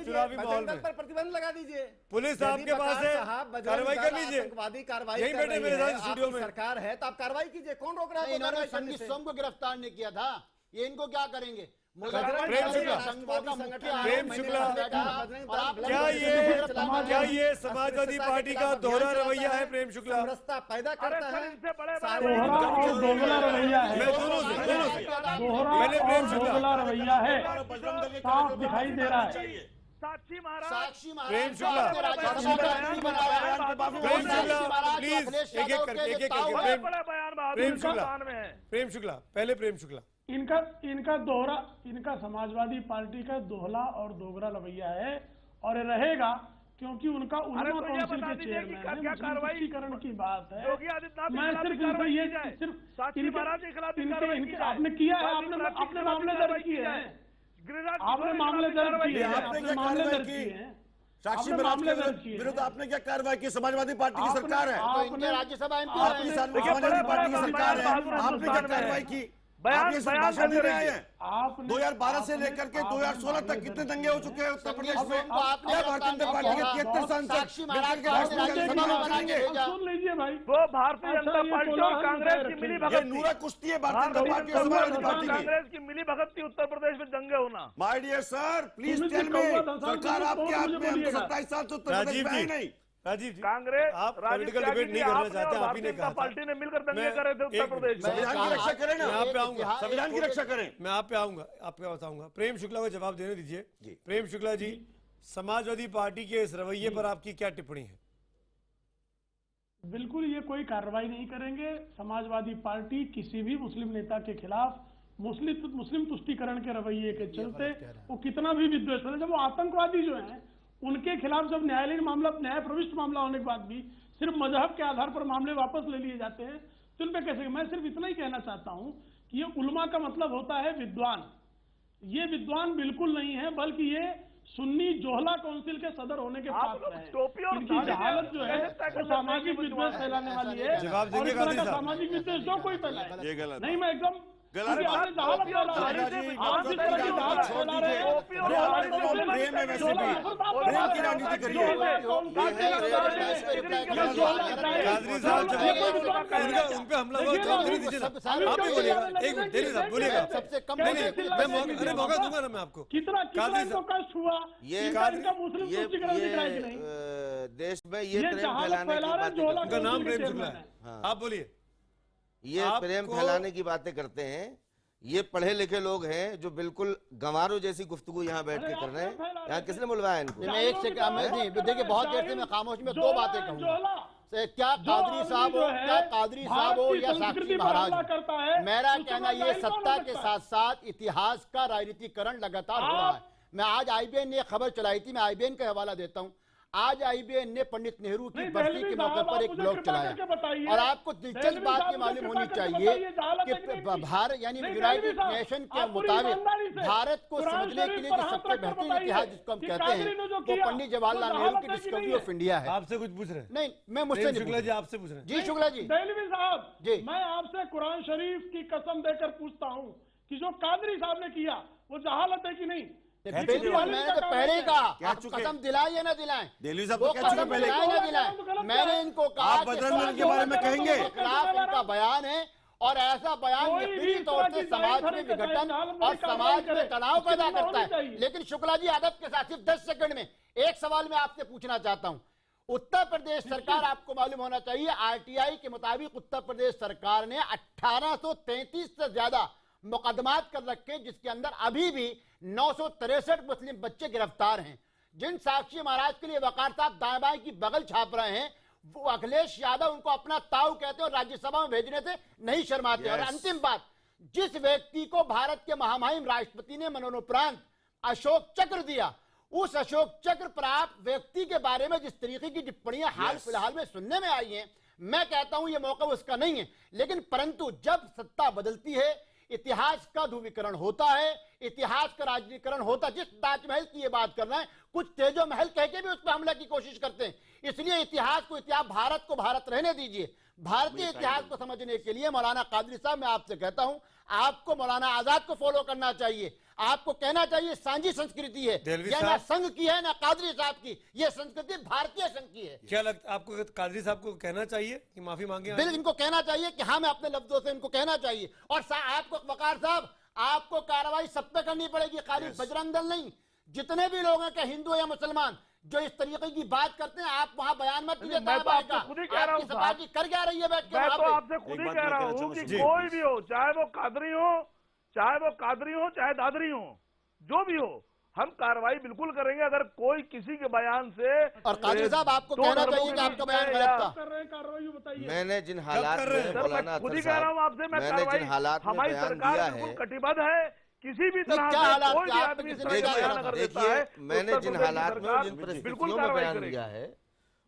चुनावी माहौल में। प्रतिबंध लगा दीजिए, पुलिस आपके पास है, कार्रवाई कर लीजिए। आतंकवादी कार्रवाई यहीं बैठे मेरे साथ स्टूडियो में सरकार है तो आप कार्रवाई कीजिए, कौन रोक रहा है? इन्होंने संगीत सोम को गिरफ्तार नहीं किया था, ये इनको क्या करेंगे? प्रेम शुक्ला, क्या ये समाजवादी पार्टी का दोहरा रवैया है? प्रेम शुक्ला पैदा करता है, दोहरा और दोगला रवैया है, दोनों से दोहरा और दोगला रवैया है, साफ दिखाई दे रहा है। साक्षी महाराज, प्रेम शुक्ला प्रेम शुक्ला पहले प्रेम शुक्ला, इनका दोहरा, इनका समाजवादी पार्टी का दोहला और दोगला रवैया है और रहेगा, क्योंकि उनका उलेमा काउंसिल के चेयरमैन है। मुस्लिमीकरण की बात है, मैं सिर्फ इनसे ये सिर्फ आपने किया है, आपने मामले दर्ज किए हैं, आपने मामले दर्ज किए हैं, आपने क्या मामले कार्रवाई दर्ज की? किए हैं, साक्षी आपने महाराज मामले के दर्ज किए हैं। विरुद्ध आपने क्या कार्रवाई की? समाजवादी पार्टी की सरकार है, तो इनके राज्यसभा एमपी आपकी समाजवादी पार्टी की सरकार है, आपने क्या कार्रवाई की? आप ये सिर्फ भाषण दे रहे हैं। 2012 से लेकर के 2016 तक कितने दंगे हो चुके हैं उत्तर प्रदेश में? क्या भारतीय जनता पार्टी के 73 सांसद मिलकर के राज्यसभा में बनाएंगे? सुन लीजिए भाई, वो भारतीय जनता पार्टी और कांग्रेस की मिली ये भगत नूरा कुश्ती है भारतीय जनता पार्टी और समाजवादी पार्टी की। कांग्रेस की मिली भगत थी उत्तर प्रदेश में दंगे होना। My dear sir, please tell me, सरकार आपके हाथ में, हम तो 27 साल से उत्तर प्रदेश में आए नहीं। राजीव जी, कांग्रेस आप पॉलिटिकल डिबेट नहीं करना चाहते, आप ही ने कहा था। पार्टी ने मिलकर दंगे करे थे उत्तर प्रदेश में। संविधान की रक्षा करें ना, मैं आप पे आऊंगा, संविधान की रक्षा करें। मैं आप पे आऊंगा, आपको बताऊंगा। प्रेम शुक्ला को जवाब देने दीजिए। प्रेम शुक्ला जी, समाजवादी पार्टी के इस रवैये पर आपकी क्या टिप्पणी है? बिल्कुल ये कोई कार्रवाई नहीं करेंगे। समाजवादी पार्टी किसी भी मुस्लिम नेता के खिलाफ मुस्लिम तुष्टीकरण के रवैये के चलते वो कितना भी विद्वेष है, जब वो आतंकवादी जो हैं उनके खिलाफ जब न्यायालयीन मामला, न्याय प्रविष्ट मामला होने के बाद भी सिर्फ मजहब के आधार पर मामले वापस ले लिए जाते हैं, तो उन पे कैसे? मैं सिर्फ इतना ही कहना चाहता हूं कि ये उलमा का मतलब होता है विद्वान। ये विद्वान बिल्कुल नहीं है, बल्कि ये सुन्नी जोहला काउंसिल के सदर होने के पात्र है। इनकी जहालत जो है वो सामाजिक विद्वेष फैलाने वाली है। जवाब और देंगे इस तरह गांधी का साहब? सामाजिक विद्वेष जो कोई फैलाए, ये गलत नहीं, मैं एकदम गलत आपने जहालत फैला रहे हैं। आप जिस तरह की जहालत फैला रहे हैं, प्रेम है वैसे भी, प्रेम की राजनीति करिए। कादरी साहब जब उन पे हमला हुआ, जवाब देने दीजिए ना। आप ही बोलिएगा, एक मिनट देने साहब बोलिएगा। सबसे कम नहीं, मैं मौका दूंगा ना मैं आपको। कितना इनको कष्ट हुआ, ये इनका मुस्लिम तुष्टीकरण दिख रहा है कि नहीं? देश में ये प्रेम जहालत फैलाने फैला की रहे हैं, जोहला बातें उनका नाम काउंसिल के प्रेम शुक्ला चेयरमैन है। आप बोलिए। ये प्रेम फैलाने की बातें करते हैं। ये पढ़े लिखे लोग हैं जो बिल्कुल गंवारों जैसी गुफ्तगू यहाँ बैठ के कर रहे हैं। यहाँ किसने बुलवाया इनको? मैं एक सेकंड, देखिए बहुत देर से मैं खामोश में दो बातें कहूंगा। क्या कादरी साहब हो, क्या कादरी साहब हो या साक्षी महाराज हो, मेरा कहना ये सत्ता के साथ साथ इतिहास का राजनीतिकरण लगातार हो रहा है। मैं आज आईबीएन ने एक खबर चलाई थी, मैं आईबीएन का हवाला देता हूं। आज आईबीएन ने पंडित नेहरू की बरसी के मौके पर एक ब्लॉग चलाया और आपको दिलचस्प बात ये मालूम होनी चाहिए कि भारत यानी यूनाइटेड नेशन के मुताबिक भारत को समझने के लिए जो सबसे बेहतरीन इतिहास जिसको हम कहते हैं वो पंडित जवाहरलाल नेहरू की डिस्कवरी ऑफ इंडिया है। आपसे कुछ पूछ रहे हैं? नहीं, मैं मुझसे नहीं। शुक्ला जी आपसे पूछ रहे हैं। जी शुक्ला जी। दहलवी साहब जी, मैं आपसे कुरान शरीफ की कसम देकर पूछता हूँ कि जो कादरी साहब ने किया वो जहालत है कि नहीं? मैंने तो पहले ही कहा, कसम दिलाए या ना दिलाएं, दिल्ली साहब वो तो कह चुके कसम पहले। दिलाए ना दिलाएं। मैंने इनको कहा आप बजरंग दल के बारे में कहेंगे? खिलाफ इनका बयान है और ऐसा बयान यकीनी तौर से समाज में विघटन और समाज में तनाव पैदा करता है। लेकिन शुक्ला जी अदब के साथ सिर्फ 10 सेकंड में एक सवाल मैं आपसे पूछना चाहता हूं। उत्तर प्रदेश सरकार, आपको मालूम होना चाहिए, आरटीआई के मुताबिक उत्तर प्रदेश सरकार ने 1833 से ज्यादा मुकदमात कर रखे, जिसके अंदर अभी भी 963 मुस्लिम बच्चे गिरफ्तार हैं। जिन साक्षी महाराज के लिए वकार साहब दाएं बाएं की बगल छाप रहे हैं, वो अखिलेश यादव उनको अपना ताऊ कहते हैं और राज्यसभा में भेजने से नहीं शर्माते। और अंतिम बात, जिस व्यक्ति को भारत के महामहिम राष्ट्रपति ने मरणोपरांत अशोक चक्र दिया, उस अशोक चक्र प्राप्त व्यक्ति के बारे में जिस तरीके की टिप्पणियां हाल फिलहाल में सुनने में आई हैं, मैं कहता हूं यह मौका उसका नहीं है। लेकिन परंतु जब सत्ता बदलती है, इतिहास का ध्रुवीकरण होता है, इतिहास का राजनीतिकरण होता है। जिस ताजमहल की ये बात कर रहे हैं, कुछ तेजो महल कह के भी उस पर हमला की कोशिश करते हैं। इसलिए इतिहास को इतिहास, भारत को भारत रहने दीजिए। भारतीय इतिहास को समझने के लिए मौलाना कादरी साहब, मैं आपसे कहता हूं, आपको मौलाना आजाद को फॉलो करना चाहिए। आपको कहना चाहिए सांझी संस्कृति है, यह ना संघ की है ना कादरी साहब की, यह संस्कृति भारतीय संघ की है। क्या लगता है आपको कादरी साहब को कहना चाहिए कि माफी मांगे? बिल्कुल, इनको कहना चाहिए कि हाँ, मैं अपने लफ्जों से इनको कहना चाहिए। और आपको वकार साहब, आपको कार्रवाई सब पे करनी पड़ेगी, खाली बजरंग दल नहीं। जितने भी लोग हैं, हिंदू या मुसलमान, जो इस तरीके की बात करते हैं, आप वहाँ बयान मत कीजिए। मैं तो आपसे खुद ही कह रहा हूँ, पार्टी कर क्या रही है बैठ के? मैं तो आपसे खुद ही कह रहा हूँ कि कोई भी हो, चाहे वो कादरी हो, चाहे दादरी हो, जो भी हो, हम कार्रवाई बिल्कुल करेंगे अगर कोई किसी के बयान से। और कादरी साहब, आपको कहना चाहिए कि आपका बयान गलत था। कार्रवाई बताइए। मैंने जिन हालात में, मौलाना खुद ही कह रहा हूँ आपसे, मैं कार्रवाई, हमारी सरकार बिल्कुल कटिबद्ध है। किसी भी तरह से कोई भी आदमी देखिए, मैंने जिन हालात में, जिन परिस्थितियों में बयान दिया है,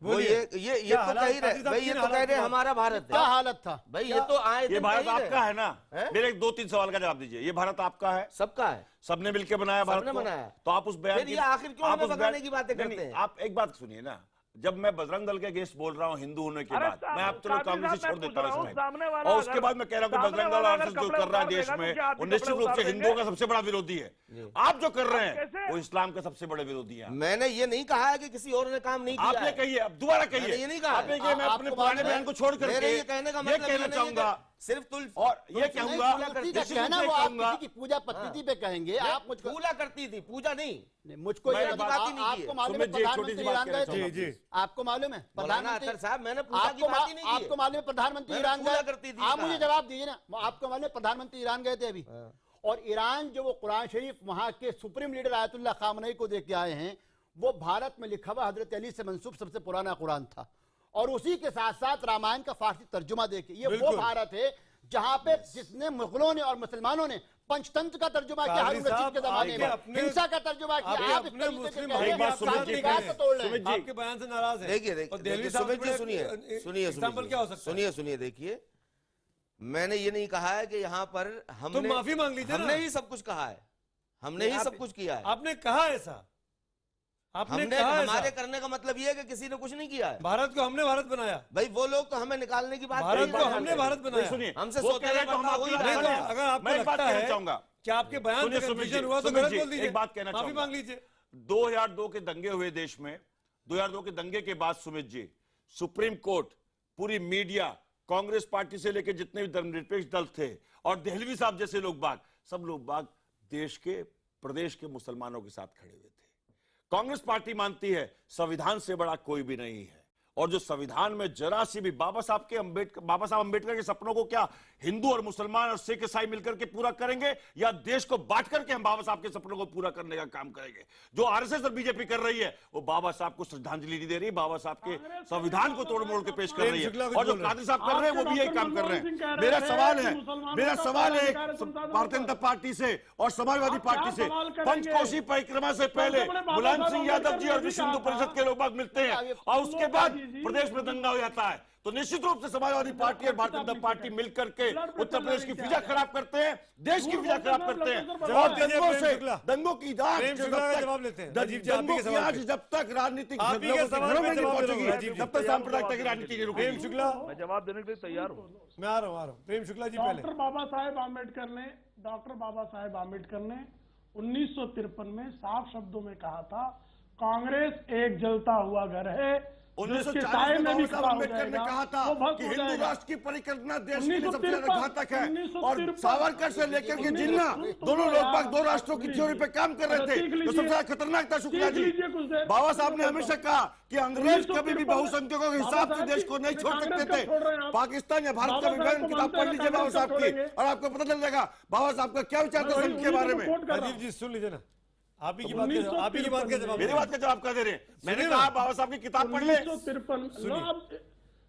वो ये तो कह ही रहे भाई, ये तो कह रहे हमारा भारत है। क्या हालत था भाई? ये तो आए ये भारत आपका है ना? मेरे 2-3 सवाल का जवाब दीजिए। ये भारत आपका है? सबका है। सबने मिलकर बनाया भारत को। बनाया। तो आप उस बयान की आखिर क्यों हमें भगाने की बातें करते हैं? आप एक बात सुनिए ना, जब मैं बजरंग दल के अगेंस्ट बोल रहा हूँ हिंदू होने के बाद, मैं आप चलो कांग्रेस से छोड़ देता हूँ इसमें, और उसके बाद मैं कह रहा हूँ कि बजरंग दल आरएसएस जो कर रहा है देश में, वो निश्चित रूप से हिंदुओं का सबसे बड़ा विरोधी है। आप जो कर रहे हैं वो इस्लाम के सबसे बड़े विरोधी हैं। मैंने ये नहीं कहा है कि किसी और ने काम नहीं किया। आपने कही है, अब दोबारा कहिए। ये नहीं कहा। आपने कहा मैं अपने पुराने बयान को छोड़ करके ये कहने का मतलब कहना चाहूंगा सिर्फ तुल और ये कहूंगा कहना वो आप किसी की पूजा पद्धति पे कहेंगे। आप मुझको पूजा करती थी, पूजा नहीं। मुझको ये आपको मालूम है प्रधानमंत्री ईरान गए थे? आपको मालूम है प्रधानमंत्री साहब मैंने पूजा की बात ही नहीं की। आपको मालूम है प्रधानमंत्री ईरान गए? आप मुझे जवाब दीजिए ना। आपको मालूम है प्रधानमंत्री ईरान गए थे अभी, और ईरान जो वो कुरान शरीफ वहां के सुप्रीम लीडर आयतुल्लाह खामनई को दे के आए हैं, वो भारत में लिखा हुआ हजरत अली से मंसूब सबसे पुराना कुरान था, और उसी के साथ साथ रामायण का फारसी तर्जुमा देके ये वो भारत है जहां पे जिसने मुगलों ने और मुसलमानों ने पंचतंत्र का तर्जुमा किया, हारून रशीद के जमाने में हिंसा का तर्जुमा किया। आप आपके बयान से नाराज है। देखिए सुनिए, देखिए मैंने ये नहीं कहा है कि यहाँ पर हमने तो माफी मांग लीजिए। हमने ही सब कुछ कहा है, हमने ही सब कुछ किया है। आपने कहा ऐसा, आपने कहा हमारे करने का मतलब ये है कि किसी ने कुछ नहीं किया है। भारत को हमने भारत बनाया। भाई वो लोग तो हमें निकालने की बात, भारत को हमने भारत बनाया। सुनिए, हमसे सोते रहे तो अगर आपको लगता है कि आपके बयान से कंफ्यूजन हुआ तो गलत बोल दीजिए। एक बात कहना माफी मांग लीजिए। 2002 के दंगे हुए देश में। 2002 के दंगे के बाद सुमित जी, सुप्रीम कोर्ट, पूरी मीडिया, कांग्रेस पार्टी से लेकर जितने भी धर्मनिरपेक्ष दल थे और देहलवी साहब जैसे लोग बाग, सब लोग बाग देश के प्रदेश के मुसलमानों के साथ खड़े हुए थे। कांग्रेस पार्टी मानती है संविधान से बड़ा कोई भी नहीं है, और जो संविधान में जरा सी भी बाबा साहब अंबेडकर के सपनों को क्या हिंदू और मुसलमान और सिख ईसाई मिलकर के पूरा करेंगे, या देश को बांट करके हम बाबा साहब के सपनों को पूरा करने का काम करेंगे? जो आरएसएस और बीजेपी कर रही है वो बाबा साहब को श्रद्धांजलि नहीं दे रही, बाबा साहब के संविधान को तोड़ मोड़ के पेश कर रही है। और जो कादरी साहब कर रहे हैं वो भी यही काम कर रहे हैं। मेरा सवाल है भारतीय जनता पार्टी से और समाजवादी पार्टी से, पंचकोशी परिक्रमा से पहले मुलायम सिंह यादव जी और विश्व हिंदू परिषद के लोग बाग मिलते हैं और उसके बाद प्रदेश में दंगा हो जाता है, तो निश्चित रूप से समाजवादी पार्टी और भारतीय जनता पार्टी मिलकर के उत्तर प्रदेश की फिजा खराब करते हैं, देश की फिजा खराब करते हैं, और दंगों की आज जब तक राजनीतिक जब तक सांप्रदायिकता की राजनीति नहीं रुकेगी। शुक्ला, मैं जवाब देने के लिए तैयार हूँ। मैं आ रहा हूँ। प्रेम शुक्ला जी पहले। डॉक्टर बाबा साहेब आम्बेडकर ने 1953 में साफ शब्दों में कहा था, कांग्रेस एक जलता हुआ घर है। 1940 में अम्बेडकर ने कहा था कि हिंदू राष्ट्र की परिकल्पना देश के लिए सबसे ज्यादा घातक है, और सावरकर से लेकर के जिन्ना दोनों लोग बाग दो राष्ट्रों की थ्योरी पे काम कर रहे थे, तो सबसे ज्यादा खतरनाक था शुक्ला जी। बाबा साहब ने हमेशा कहा कि अंग्रेज कभी भी बहुसंख्यकों के हिसाब से देश को नहीं छोड़ सकते थे। पाकिस्तान या भारत का विभाजन किताब पढ़ लीजिए बाबा साहब की, और आपको पता चल जाएगा बाबा साहब का क्या विचार था संघ के बारे में। राजीव जी सुन लीजिए ना, आप ही की बात का जवाब, मेरी बात का जवाब क्या दे रहे हैं? मैंने कहा बाबा साहब की किताब पढ़ ले,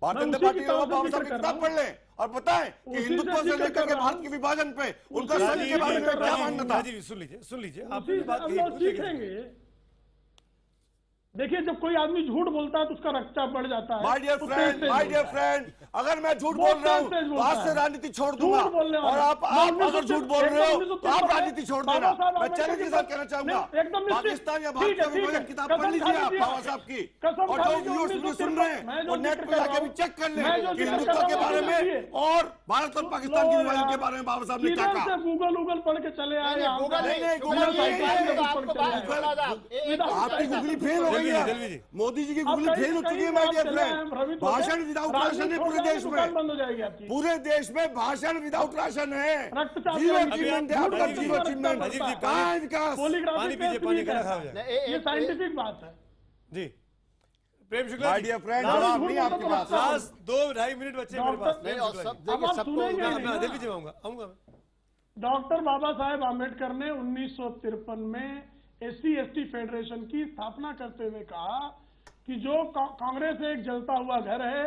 भारतीय जनता पार्टी बाबा साहब की किताब पढ़ ले और बताएं कि हिंदुत्व से लेकर के भारत के विभाजन पे उनका संघ के बारे में क्या मानना था। सुन लीजिए आपकी बात सीखेंगे। देखिए, जब कोई आदमी झूठ बोलता है तो उसका रक्तचाप बढ़ जाता है। माय डियर फ्रेंड, अगर मैं झूठ बोल रहा हूँ तो आज से राजनीति छोड़ दूंगा, और आप अगर झूठ बोल रहे हो तो आप राजनीति छोड़ देना। मैं चैलेंज के साथ कहना चाहूंगा, पाकिस्तान या भारत का विभाजन किताब पढ़ लीजिए आप बाबा साहब की, और जो व्यूअर्स सुन रहे हैं वो नेट पे जाके भी चेक कर ले कि हिंदुत्व के बारे में और भारत और पाकिस्तान के विभाजन के बारे में बाबा साहब ने क्या कहा। गूगल पढ़ के चले आए। आपकी गूगली फेल हो, मोदी जी की गूगली फेल हो चुकी है माय डियर फ्रेंड। भाषण विदाउट राशन है पूरे देश में, बंद हो जाएगी आपकी। पूरे देश में भाषण विदाउट राशन है, जीरो अचीवमेंट है आपका, जीरो अचीवमेंट। कहाँ है विकास? पानी पीजिए, पानी का खा हो जाए। ये साइंटिफिक बात है जी। Prem Shukla my dear friend, जवाब नहीं आपके पास। लास्ट 2-2.5 मिनट बच्चे मेरे पास। आऊंगा। डॉक्टर बाबा साहेब आम्बेडकर ने 1953 में SC/ST फेडरेशन की स्थापना करते हुए कहा कि जो कांग्रेस एक जलता हुआ घर है,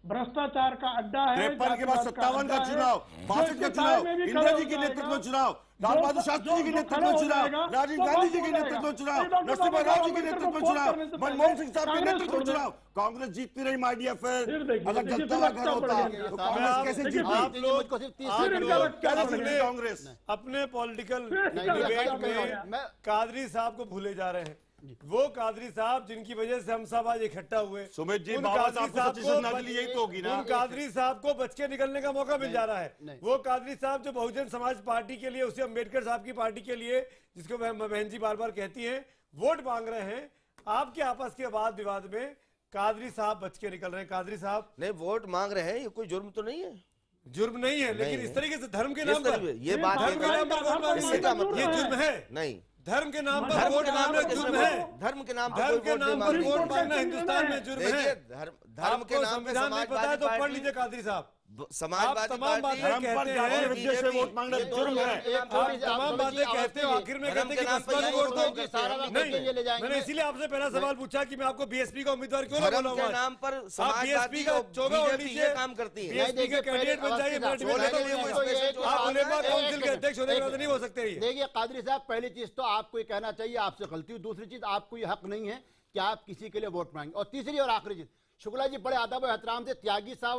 भ्रष्टाचार का अड्डा है, 53 के बाद जातिवाद 57 का अड्डा है, चुनाव, जो 62 इसके का दायरे चुनाव, में भी इंदिरा खड़ा जी हो के नेतृत्व में जाएगा। चुनाव, लाल बहादुर शास्त्री जी के नेतृत्व में चुनाव, राजीव गांधी जी के नेतृत्व में चुनाव, नरसिम्हा राव जी के नेतृत्व में चुनाव, मनमोहन सिंह साहब के नेतृत्व में चुनाव, कांग्रेस जीतती रही माय डियर फ्रेंड। अगर जनता का घर होता तो कांग्रेस कैसे जीती? आप लोग कांग्रेस अपने पॉलिटिकल डिबेट में कादरी साहब को भूले जा रहे हैं। वो कादरी साहब जिनकी वजह से हम सब आज इकट्ठा हुए, सुमित जी, उन बाबा कादरी साहब को साहब सच्ची श्रद्धांजलि यही तो होगी ना। उन कादरी साहब को बच के निकलने का मौका मिल जा रहा है। वो कादरी साहब जो बहुजन समाज पार्टी के लिए, उसे अम्बेडकर साहब की पार्टी के लिए, जिसको बहन जी बार बार कहती हैं, वोट मांग रहे हैं। आपके आपस के वाद विवाद में कादरी साहब बच के निकल रहे हैं। कादरी साहब नहीं, वोट मांग रहे हैं, ये कोई जुर्म तो नहीं है। जुर्म नहीं है, लेकिन इस तरीके से धर्म के नाम पर, ये बात धर्म के नाम पर वोट मांगना ये जुर्म है। नहीं, धर्म के नाम पर वोट मांगना जुर्म है। धर्म के नाम पर वोट मांगना हिंदुस्तान में जुर्म है। धर्म के नाम पे संविधान नहीं पता है तो पढ़ लीजिए कादरी साहब। समाजवादी तमाम बातें कहते हैं, से वोट मांगना जुर्म है। तमाम बातें कहते हो, आखिर में कहते हैं कि बसपा को वोट दो। नहीं, मैंने इसीलिए आपसे पहला सवाल पूछा कि मैं आपको बीएसपी का उम्मीदवार क्यों ना बोलूंगा। नाम पर बीएसपी का चोगा ओढ़ लीजिए, काम करती है। बीएसपी के कैंडिडेट बन जाइए। आप उलेमा काउंसिल के अध्यक्ष होने के बाद नहीं हो सकते। देखिए कादरी साहब, पहली चीज तो आपको ये कहना चाहिए आपसे गलती हुई। दूसरी चीज, आपको ये हक नहीं है कि आप किसी के लिए वोट मांगे। और तीसरी और आखिरी चीज, शुक्ला जी बड़े अदब और एहतराम से त्यागी साहब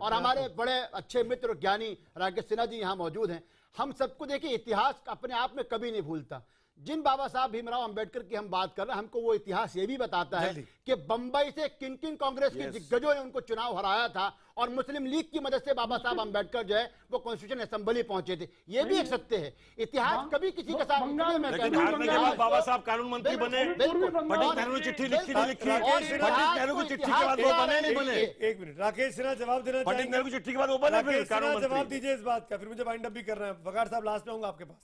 और हमारे बड़े अच्छे मित्र ज्ञानी राकेश सिन्हा जी यहाँ मौजूद हैं। हम सबको देखिए, इतिहास अपने आप में कभी नहीं भूलता। जिन बाबा साहब भीमराव अंबेडकर की हम बात कर रहे हैं, हमको वो इतिहास ये भी बताता है कि बंबई से किन किन कांग्रेस के दिग्गजों ने उनको चुनाव हराया था और मुस्लिम लीग की मदद से बाबा साहब अंबेडकर जो है वो कॉन्स्टिट्यूशन असेंबली पहुंचे थे। ये भी एक सत्य है। इतिहास कभी किसी के साथ बाबा साहब कानून मंत्री बने, पंडित नेहरू ने चिट्ठी लिखी नहीं लिखी, पंडित नेहरू की चिट्ठी के बाद वो बने नहीं बने। एक मिनट, राकेश सिन्हा जवाब देना, पंडित नेहरू की चिट्ठी के बाद वो बने फिर कानून मंत्री। जवाब दीजिए इस बात का, फिर मुझे वाइंड अप भी करना है। वकार साहब लास्ट में आऊंगा आपके पास।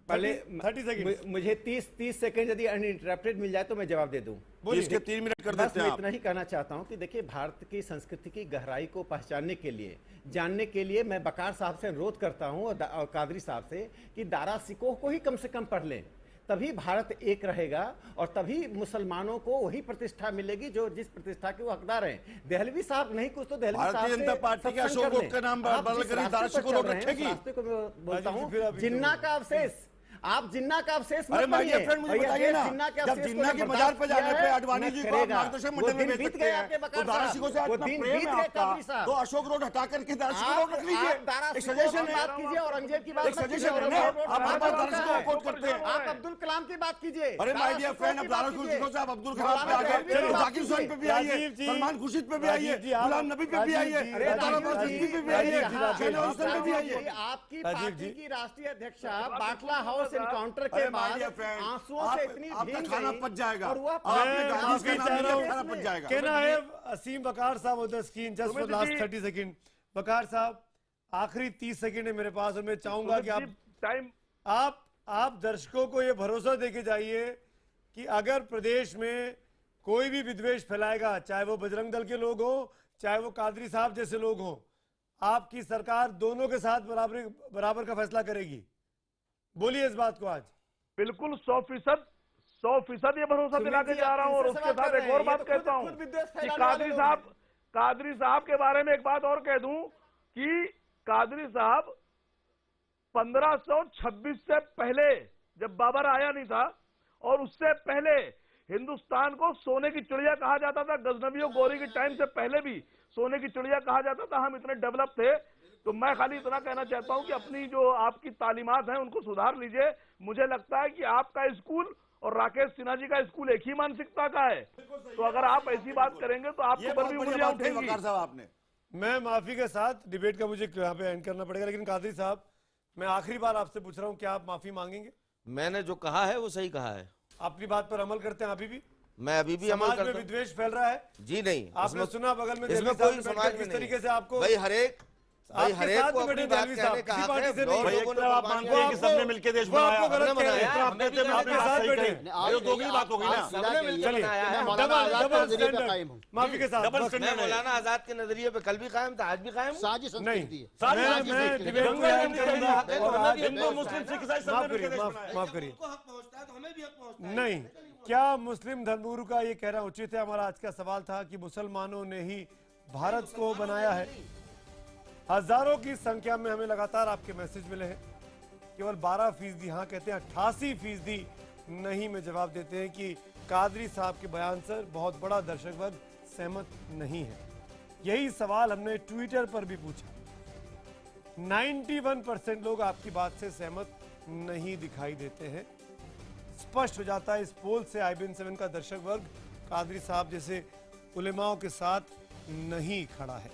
पहले 30 सेकंड, मुझे 30 सेकंड यदि अनइंटरप्टेड मिल जाए तो मैं जवाब दे दूं। इसके 3 मिनट कर देते हैं। मैं इतना ही कहना चाहता हूं कि देखिए, भारत की संस्कृति की गहराई को पहचानने के लिए, जानने के लिए मैं बकार साहब से अनुरोध करता हूं और कादरी साहब से कि दारा सिकोह को ही कम से कम पढ़ लें। तभी भारत एक रहेगा और तभी मुसलमानों को वही प्रतिष्ठा मिलेगी जो जिस प्रतिष्ठा के वो हकदार हैं। देहलवी साहब नहीं कुछ तो देहलवी साहब भारतीय जनता पार्टी के अशोक का नाम बदल कर दारा सिकोह रखेगी। रास्ते को मैं बोलता हूं, जिन्ना का अवशेष, आप जिन्ना का अवशेष अरे माय डियर फ्रेंड, मुझे बताइए ना, जब जिन्ना के बाजार पे जाने पे अडवाणी जी को मार्गदर्शन मंडल में भेज सकते हैं, तो दारा सिकोह से इतना प्रेम है आपका, तो अशोक रोड हटा करके दारा सिकोह रोड रख लीजिए। एक सजेशन है, बात कीजिए, औरंगजेब की बात एक सजेशन है ना, आप हर बार दारा सिकोह को कोट करते हैं। आप अब्दुल कलाम की बात कीजिए। अरे माय डियर फ्रेंड, अब दारा सिकोह से आप अब्दुल कलाम पे आ गए, जाकिर हुसैन पे भी आइए, सलमान खुर्शीद पे भी आइए, गुलाम नबी पे भी आइए, पे भी आइए, आपकी पार्टी की राष्ट्रीय अध्यक्षा बाटला हाउस एनकाउंटर के आंसुओं से इतनी भीग खाना पच जाएगा और वो पच जाएगा। कहना है असीम वकार साहब on the screen just for last 30 second. Waqar साहब, आखिरी 30 सेकंड है मेरे पास और मैं चाहूंगा कि आप दर्शकों को ये भरोसा देके जाइए कि अगर प्रदेश में कोई भी विद्वेष फैलाएगा, चाहे वो बजरंग दल के लोग हो, चाहे वो कादरी साहब जैसे लोग हों, आपकी सरकार दोनों के साथ बराबर का फैसला करेगी। बोलिए इस बात को आज। बिल्कुल 100% ये भरोसा दिला के जा रहा हूं। और उसके साथ एक और बात कहता हूं कि कादरी साहब के बारे में एक बात और कह दूं कि कादरी साहब 1526 से पहले, जब बाबर आया नहीं था, और उससे पहले हिंदुस्तान को सोने की चिड़िया कहा जाता था। गजनवियों गोरी के टाइम से पहले भी सोने की चिड़िया कहा जाता था। हम इतने डेवलप थे। तो मैं खाली इतना कहना चाहता हूं कि अपनी जो आपकी तालीमात हैं उनको सुधार लीजिए। मुझे लगता है कि आपका स्कूल और राकेश सिन्हा जी का स्कूल एक ही मानसिकता का है। तो अगर आप ऐसी बात करेंगे तो आपके ऊपर भी उंगलियां उठेंगी। आपने, मैं माफी के साथ डिबेट का मुझे यहाँ पे एंड करना पड़ेगा, लेकिन कादरी साहब मैं आखिरी बार आपसे पूछ रहा हूँ, क्या आप माफी मांगेंगे? मैंने जो कहा है वो सही कहा है। अपनी बात पर अमल करते हैं अभी भी? मैं अभी भी अमल करता हूं। समाज में विद्वेष फैल रहा है? जी नहीं। आपने सुना बगल में इसमें कोई समाज में किस तरीके से आपको भाई हरेक को अपनी बात कहने का हक है। आप मानते हैं कि सबने मिलकर देश बनाया, आपको गलत कह रहे हैं। आपके साथ बैठे, ये दोगली बात हो गई ना। माफी के साथ मौलाना आजाद के नजरिए पे कल भी कायम था, आज भी कायम साजिश नहीं। माफ करिए, हक पहुंचता है तो हमें भी हक पहुंचता है। नहीं क्या मुस्लिम धर्मगुरु का ये कहना उचित है? हमारा आज का सवाल था कि मुसलमानों ने ही भारत को बनाया है। हजारों की संख्या में हमें लगातार आपके मैसेज मिले हैं। केवल 12% हाँ कहते हैं, 88% नहीं में जवाब देते हैं कि कादरी साहब के बयान से बहुत बड़ा दर्शक वर्ग सहमत नहीं है। यही सवाल हमने ट्विटर पर भी पूछा। 91% लोग आपकी बात से सहमत नहीं दिखाई देते हैं। स्पष्ट हो जाता है इस पोल से IBN7 का दर्शक वर्ग कादरी साहब जैसे उलेमाओं के साथ नहीं खड़ा है।